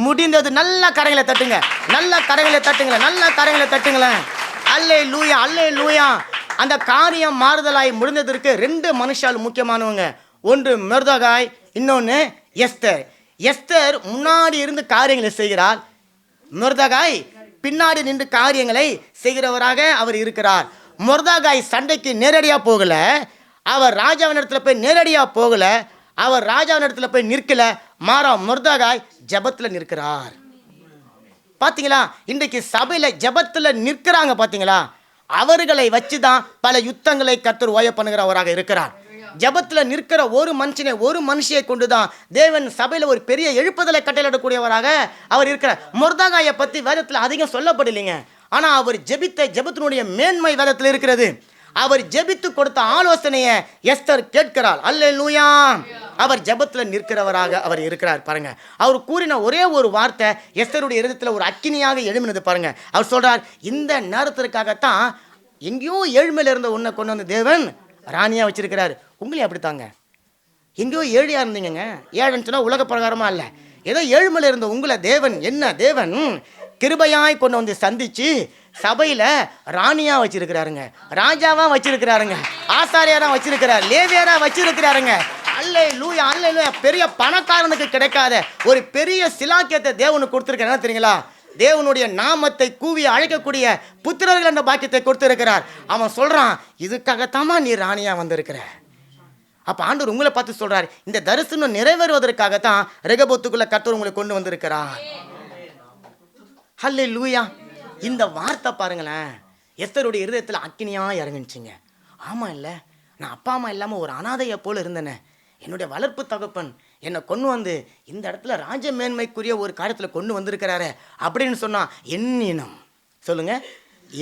A: முடிந்தது. நல்ல கரைகளை தட்டுங்க, நல்ல கரைகளை தட்டுங்களேன், நல்ல கரைகளை தட்டுங்களேன். அல்லேலூயா, அல்லேலூயா. அந்த காரியம் மாறுதலாய் முடிந்ததற்கு 2 மனுஷால் முக்கியமானவங்க. ஒன்று மொர்தெகாய், இன்னொன்று எஸ்தர். எஸ்தர் முன்னாடி இருந்து காரியங்களை செய்கிறார், மொர்தெகாய் பின்னாடி நின்று காரியங்களை செய்கிறவராக அவர் இருக்கிறார். மொர்தெகாய் சண்டைக்கு நேரடியாக போகல, அவர் ராஜாவின் இடத்துல போய் நேரடியாக போகல, அவர் ராஜாவின் இடத்துல போய் நிற்கல, மாறா மொர்தெகாய் ஜெபத்தில் நிற்கிறார். பார்த்தீங்களா? இன்றைக்கு சபையில் ஜெபத்தில் நிற்கிறாங்க பார்த்தீங்களா? அவர்களை வச்சு தான் பல யுத்தங்களை கர்த்தர் ஓய பண்ணுகிறவராக இருக்கிறார். ஜெபத்தில் நிற்கிற ஒரு மனுஷனை, ஒரு மனுஷியை கொண்டு தான் தேவன் சபையில் ஒரு பெரிய எழுப்புதலை கட்டளையிடக்கூடியவராக அவர் இருக்கிறார். மொர்தெகாயை பற்றி வேதத்தில் அதிகம் சொல்லப்படலைங்க, ஆனால் அவர் ஜெபத்தினுடைய மேன்மை வேதத்தில் இருக்கிறது. அவர் ஜெபித்து கொடுத்த ஆலோசனையை எஸ்தர் கேட்கிறாள். அல்லேலூயா. அவர் ஜெபத்தில் நிற்கிறவராக அவர் இருக்கிறார் பாருங்க. அவர் கூறின ஒரே ஒரு வார்த்தை எஸ்தருடைய இருதயத்தில் ஒரு அக்கினியாக எழுமினது பாருங்க. அவர் சொல்றார், இந்த நேரத்திற்காகத்தான் எங்கேயோ ஏழ்மையில இருந்த உன்னை கொண்டு வந்து தேவன் ராணியா வச்சிருக்கிறார். உங்களையும் அப்படித்தாங்க. எங்கேயோ ஏழியா இருந்தீங்க. ஏழுன்னு சொன்னா உலக பிரகாரமா இல்லை, ஏதோ ஏழ்மையில இருந்த உங்களை தேவன் தேவன் கிருபையாய் கொண்டு வந்து சந்திச்சு சபையில ராணியா வச்சிருக்கிறாருங்க, ராஜாவா வச்சிருக்கிறாருங்க, ஆசாரியாரா வச்சிருக்கிறார், லேவியரா வச்சிருக்கிறாருங்க. அல்லேலூயா, அல்லேலூயா. பெரிய பணக்காரனுக்கு கிடைக்காத ஒரு பெரிய சிலாக்கியத்தை தேவனுக்கு கொடுத்துருக்காரு. என்ன தெரியுங்களா? தேவனுடைய நாமத்தை கூவி அழைக்கக்கூடிய புத்திரர்கள் என்ற பாக்கியத்தை கொடுத்திருக்கிறார். அவன் சொல்றான், இதுக்காகத்தாமா நீ ராணியா வந்திருக்கிற. அப்ப ஆண்டவர் உங்களை பார்த்து சொல்றாரு, இந்த தரிசனம் நிறைவேறுவதற்காகத்தான் ரெகபோத்துக்குள்ள கர்த்தர் உங்களை கொண்டு வந்திருக்கிறார். ஹல்லேலூயா. இந்த வார்த்தை பாருங்களேன், எஸ்தருடைய இருதயத்தில் அக்கினியா இறங்குச்சுங்க. ஆமா இல்லை, நான் அப்பா அம்மா இல்லாமல் ஒரு அனாதையை போல இருந்தேனே, என்னுடைய வளர்ப்பு தகப்பன் என்னை கொண்டு வந்து இந்த இடத்துல ராஜ மேன்மைக்குரிய ஒரு காரியத்தில் கொண்டு வந்திருக்கிறாரு அப்படின்னு சொன்னா, என் இனம் சொல்லுங்க,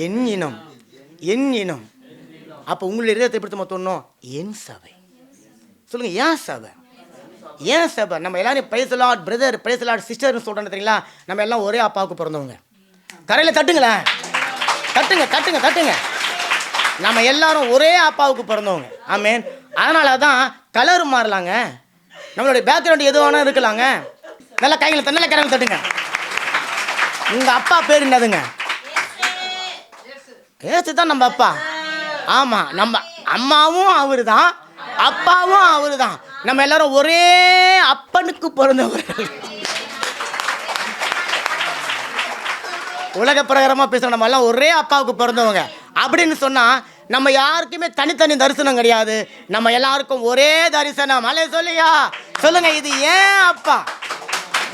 A: என் இனம், என் இனம். அப்போ உங்களுடைய இருதயத்தை எப்படி தோணும்? என் சபை சொல்லுங்க, ஏன் சபை, ஏன் சபை. நம்ம எல்லாரும் praise the Lord brother, praise the Lord சிஸ்டர்னு சொல்கிறோன்னு தெரியுங்களா? நம்ம எல்லாம் ஒரே அப்பாவுக்கு பிறந்தவங்க. கரையில் தட்டுங்களேன், தட்டுங்க தட்டுங்க தட்டுங்க. நம்ம எல்லாரும் ஒரே அப்பாவுக்கு பிறந்தவங்க. ஆமேன். அதனால தான் கலர் மாறலாங்க, நம்மளுடைய பேக்ரவுண்ட் எது வேணா இருக்கலாங்க. நல்லா கைகளை நல்ல கரையில் தட்டுங்க. உங்கள் அப்பா பேர் என்னதுங்க? ஏசு தான் நம்ம அப்பா. ஆமாம், நம்ம அம்மாவும் அவரு தான், அப்பாவும் அவரு தான். நம்ம எல்லாரும் ஒரே அப்பனுக்கு பிறந்தவர்கள். உலக பிரகாரமாக பேசுகிறோம், நம்ம எல்லாம் ஒரே அப்பாவுக்கு பிறந்தவங்க அப்படின்னு சொன்னால் நம்ம யாருக்குமே தனித்தனி தரிசனம் கிடையாது, நம்ம எல்லாருக்கும் ஒரே தரிசனம். அல்லே சொல்லியா சொல்லுங்க, இது ஏன் அப்பா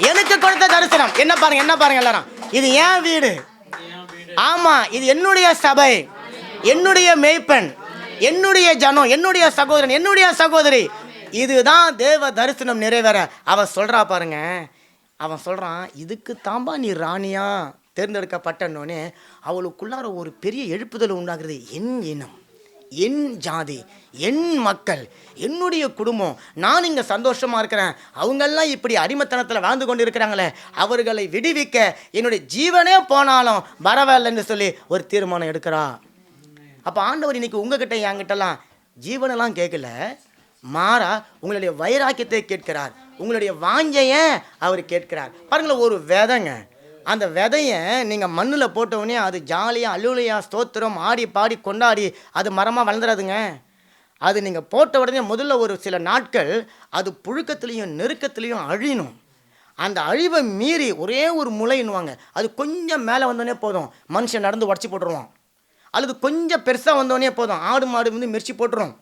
A: எனக்கு கொடுத்த தரிசனம். என்ன பாருங்க, என்ன பாருங்க எல்லாரும், இது ஏன் வீடு. ஆமாம், இது என்னுடைய சபை, என்னுடைய மேய்ப்பன், என்னுடைய ஜனம், என்னுடைய சகோதரன், என்னுடைய சகோதரி. இதுதான் தேவ தரிசனம் நிறைவேற. அவன் சொல்றா பாருங்க, அவன் சொல்றான், இதுக்கு தாம்பா நீ ராணியா தேர்ந்தெடுக்கப்பட்டனோடனே அவளுக்குள்ளார ஒரு பெரிய எழுப்புதல் உண்டாகிறது. என் இனம், என் ஜாதி, என் மக்கள், என்னுடைய குடும்பம், நான் இங்கே சந்தோஷமாக இருக்கிறேன், அவங்கெல்லாம் இப்படி அடிமைத்தனத்தில் வாழ்ந்து கொண்டு இருக்கிறாங்களே, அவர்களை விடுவிக்க என்னுடைய ஜீவனே போனாலும் பரவாயில்லைன்னு சொல்லி ஒரு தீர்மானம் எடுக்கிறா. அப்போ ஆண்டவர் இன்னைக்கு உங்ககிட்ட என்கிட்டலாம் ஜீவனெல்லாம் கேட்கல, மாறா உங்களுடைய வைராக்கியத்தை கேட்கிறார், உங்களுடைய வாஞ்சையை அவர் கேட்கிறார். பாருங்களேன், ஒரு விதைங்க, அந்த விதையை நீங்கள் மண்ணில் போட்டவுடனே அது ஜாலியாக அலுவலியாக ஸ்தோத்திரம் ஆடி பாடி கொண்டாடி அது மரமாக வளர்ந்துடாதுங்க. அது நீங்கள் போட்ட உடனே முதல்ல ஒரு சில நாட்கள் அது புழுக்கத்துலேயும் நெருக்கத்துலேயும் அழியணும். அந்த அழிவை மீறி ஒரே ஒரு முளைன்னுவாங்க, அது கொஞ்சம் மேலே வந்தோடனே போதும் மனுஷன் நடந்து உடச்சி போட்டுருவான். அல்லது கொஞ்சம் பெருசாக வந்தோடனே போதும் ஆடு மாடு வந்து மிர்ச்சி போட்டுரும்.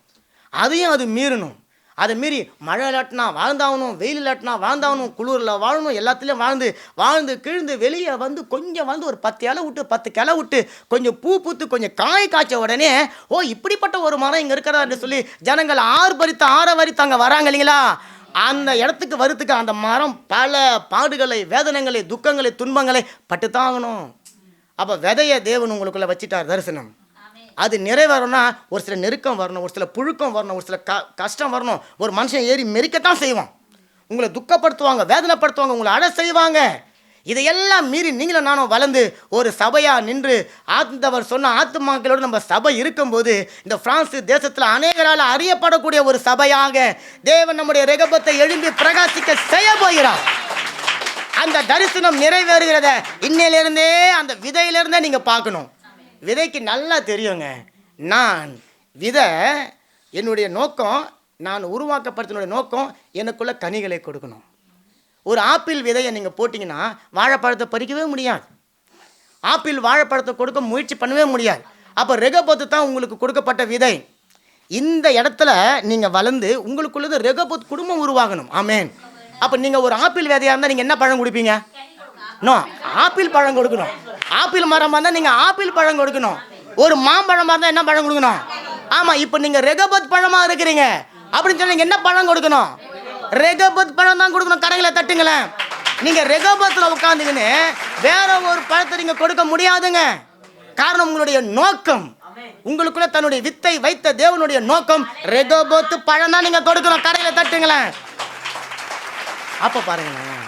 A: அதையும் அது மீறணும். அதை மீறி மழை இல்லாட்டினா வாழ்ந்தாகணும், வெயில் இல்லாட்டினா வாழ்ந்தாகணும், குளிரில் வாழணும், எல்லாத்துலேயும் வாழ்ந்து வாழ்ந்து கிழ்ந்து வெளியே வந்து கொஞ்சம் வந்து ஒரு 10 இலை விட்டு 10 கிளை விட்டு கொஞ்சம் பூ பூத்து கொஞ்சம் காய் காய்ச்ச உடனே, ஓ இப்படிப்பட்ட ஒரு மரம் இங்கே இருக்கிறான்னு சொல்லி ஜனங்கள் ஆரவரித்து அங்கே வராங்க இல்லைங்களா? அந்த இடத்துக்கு வரத்துக்கு அந்த மரம் பல பாடுகளை, வேதனைகளை, துக்கங்களை, துன்பங்களை பட்டுத்தாகணும். அப்போ விதைய தேவன் உங்களுக்குள்ளே வச்சிட்டார் தரிசனம். அது நிறைவேறணும்னா ஒரு சில நெருக்கம் வரணும், ஒரு சில புழுக்கம் வரணும், ஒரு சில கஷ்டம் வரணும். ஒரு மனுஷன் ஏறி மெரிக்கத்தான் செய்வான், உங்களை துக்கப்படுத்துவாங்க, வேதனைப்படுத்துவாங்க, உங்களை அட செய்வாங்க. இதையெல்லாம் மீறி நீங்களும் நானும் வளர்ந்து ஒரு சபையாக நின்று ஆண்டவர் சொன்ன ஆத்துமாக்களோடு நம்ம சபை இருக்கும்போது இந்த பிரான்ஸ் தேசத்தில் அநேகரால் அறியப்படக்கூடிய ஒரு சபையாக தேவன் நம்முடைய ரெகபத்தை எழும்பி பிரகாசிக்க செய்ய போகிறார். அந்த தரிசனம் நிறைவேறுகிறத இன்னையிலிருந்தே அந்த விதையிலிருந்தே நீங்கள் பார்க்கணும். விதைக்கு நல்லா தெரியுங்க, நான் விதை, என்னுடைய நோக்கம், நான் உருவாக்கப்படுத்தினுடைய நோக்கம் எனக்குள்ள கனிகளை கொடுக்கணும். ஒரு ஆப்பிள் விதையை நீங்கள் போட்டிங்கன்னா வாழைப்பழத்தை பறிக்கவே முடியாது, ஆப்பிள் வாழைப்பழத்தை கொடுக்க முயற்சி பண்ணவே முடியாது. அப்போ ரெகபோத்து தான் உங்களுக்கு கொடுக்கப்பட்ட விதை. இந்த இடத்துல நீங்கள் வளர்ந்து உங்களுக்குள்ளது ரெகபோத் குடும்பம் உருவாகணும். ஆமேன். அப்போ நீங்கள் ஒரு ஆப்பிள் விதையாக இருந்தால் நீங்கள் என்ன பழம் கொடுப்பீங்க? நோ, ஆப்பிள் பழம் கொடுக்கணும். ஆப்பிள் மரமாக இருந்தால் நீங்கள் ஆப்பிள் பழம் கொடுக்கணும். ஒரு மாம்பழமாக இருந்தால் என்ன பழம் கொடுக்கணும்? ஆமாம், இப்போ நீங்கள் ரெகபத் பழமாக இருக்கிறீங்க அப்படின்னு சொல்லி நீங்கள் என்ன பழம் கொடுக்கணும்? ரெகபத் பழம் தான் கொடுக்கணும். கடைகளை தட்டுங்களேன். நீங்கள் ரெகபத்தில் உட்காந்துக்கின்னு வேற ஒரு பழத்தை நீங்கள் கொடுக்க முடியாதுங்க. காரணம் உங்களுடைய நோக்கம் உங்களுக்குள்ள தன்னுடைய வித்தை வைத்த தேவனுடைய நோக்கம் ரெகோபோத்து பழம் தான் நீங்க கொடுக்கணும். கடையில தட்டுங்களேன். அப்ப பாருங்களேன்,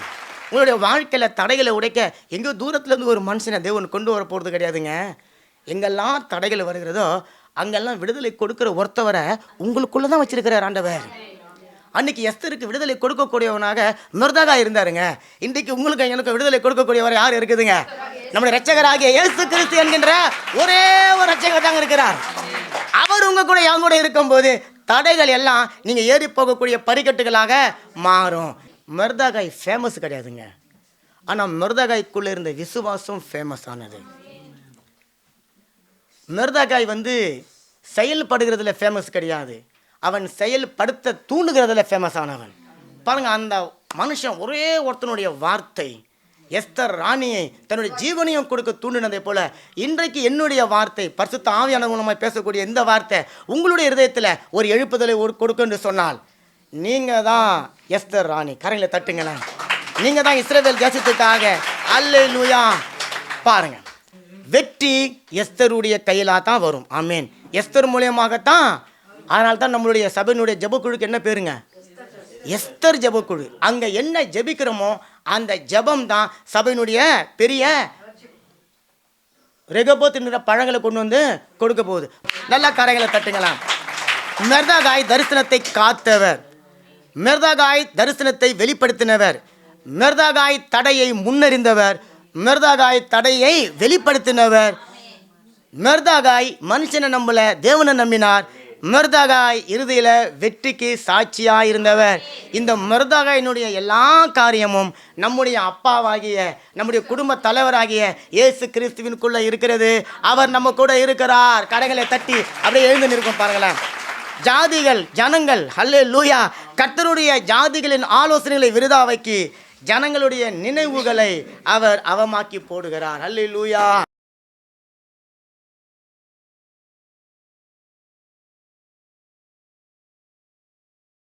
A: உங்களுடைய வாழ்க்கையில தடைகளை உடைக்க எங்கோ தூரத்துல இருந்து ஒரு மனுஷனை தேவன் கொண்டு வர போறது கிடையாதுங்க. எங்கெல்லாம் தடைகள் வருகிறதோ அங்கெல்லாம் விடுதலை கொடுக்கிற ஒருத்தவரை உங்களுக்குள்ளதான் வச்சிருக்கிறார் ஆண்டவர். அன்னைக்கு எஸ்தருக்கு விடுதலை கொடுக்கக்கூடியவனாக மொர்தெகாய் இருந்தாருங்க. இன்றைக்கு உங்களுக்கு எனக்கு விடுதலை கொடுக்கக்கூடியவர் யார் இருக்குதுங்க? நம்முடைய இரட்சகராகிய இயேசு கிறிஸ்து என்கின்ற ஒரே ஒரு இரட்சகர் தாங்க இருக்கிறார். அவர் உங்க கூட என் கூட இருக்கும்போது தடைகள் எல்லாம் நீங்க ஏறி போகக்கூடிய படிக்கட்டுகளாக மாறும். மொர்தெகாய் ஃபேமஸ் கிடையாதுங்க, ஆனா மொர்தெகாய்க்குள்ள இருந்த விசுவாசம் ஃபேமஸ் ஆனது. மொர்தெகாய் செயல்படுகிறதுல ஃபேமஸ் கிடையாது, அவன் செயல்படுத்த தூண்டுகிறதுல ஃபேமஸ் ஆனவன். பாருங்க, அந்த மனுஷன் ஒரே ஒருத்தனுடைய வார்த்தை எஸ்தர் ராணியை தன்னுடைய ஜீவனையும் கொடுக்க தூண்டினதை போல இன்றைக்கு என்னுடைய வார்த்தை பரிசுத்த ஆவியானவர் மூலமாக பேசக்கூடிய இந்த வார்த்தை உங்களுடைய இருதயத்தில் ஒரு எழுப்புதலை கொடுக்கும் என்று சொன்னால் நீங்க தான் எஸ்தர் ராணி. கரையில் தட்டுங்களேன். நீங்க தான் இஸ்ரவேல் தேசத்துக்காக. அல்லேலூயா. பாருங்க, வெற்றி எஸ்தருடைய கையில தான் வரும். ஆமேன். எஸ்தர் மூலியமாகத்தான். அதனால தான் நம்மளுடைய சபையினுடைய ஜெபக்குழுக்கு என்ன பேருங்க? எஸ்தர் ஜெபக்குழு. அங்க என்ன ஜெபிக்கிறோமோ அந்த ஜெபம் தான் சபையினுடைய பெரிய ரெகோபோத்து பழங்களை கொண்டு வந்து கொடுக்க போகுது. நல்ல கரைகளை தட்டுங்களாம். மொர்தெகாய் தரிசனத்தை காத்தவர், மொர்தெகாய் தரிசனத்தை வெளிப்படுத்தினவர், மொர்தெகாய் தடையை முன்னறிந்தவர், மொர்தெகாய் தடையை வெளிப்படுத்தினவர். மொர்தெகாய் மனுஷனை நம்பல, தேவனை நம்பினார். மொர்தெகாய் இறுதியில் வெற்றிக்கு சாட்சியாக இருந்தவர். இந்த மொர்தெகாயினுடைய எல்லா காரியமும் நம்முடைய அப்பாவாகிய நம்முடைய குடும்ப தலைவராகிய இயேசு கிறிஸ்துவினுக்குள்ள இருக்கிறது. அவர் நம்ம கூட இருக்கிறார். கடைகளை தட்டி அப்படியே எழுந்து நிற்கும். பாருங்களேன், ஜாதிகள் ஜனங்கள் அல்லேலூயா கர்த்தருடைய ஜாதிகளின் ஆலோசனைகளை விருதாவைக்கு ஜனங்களுடைய நினைவுகளை அவர் அவமாக்கி போடுகிறார். அல்லேலூயா.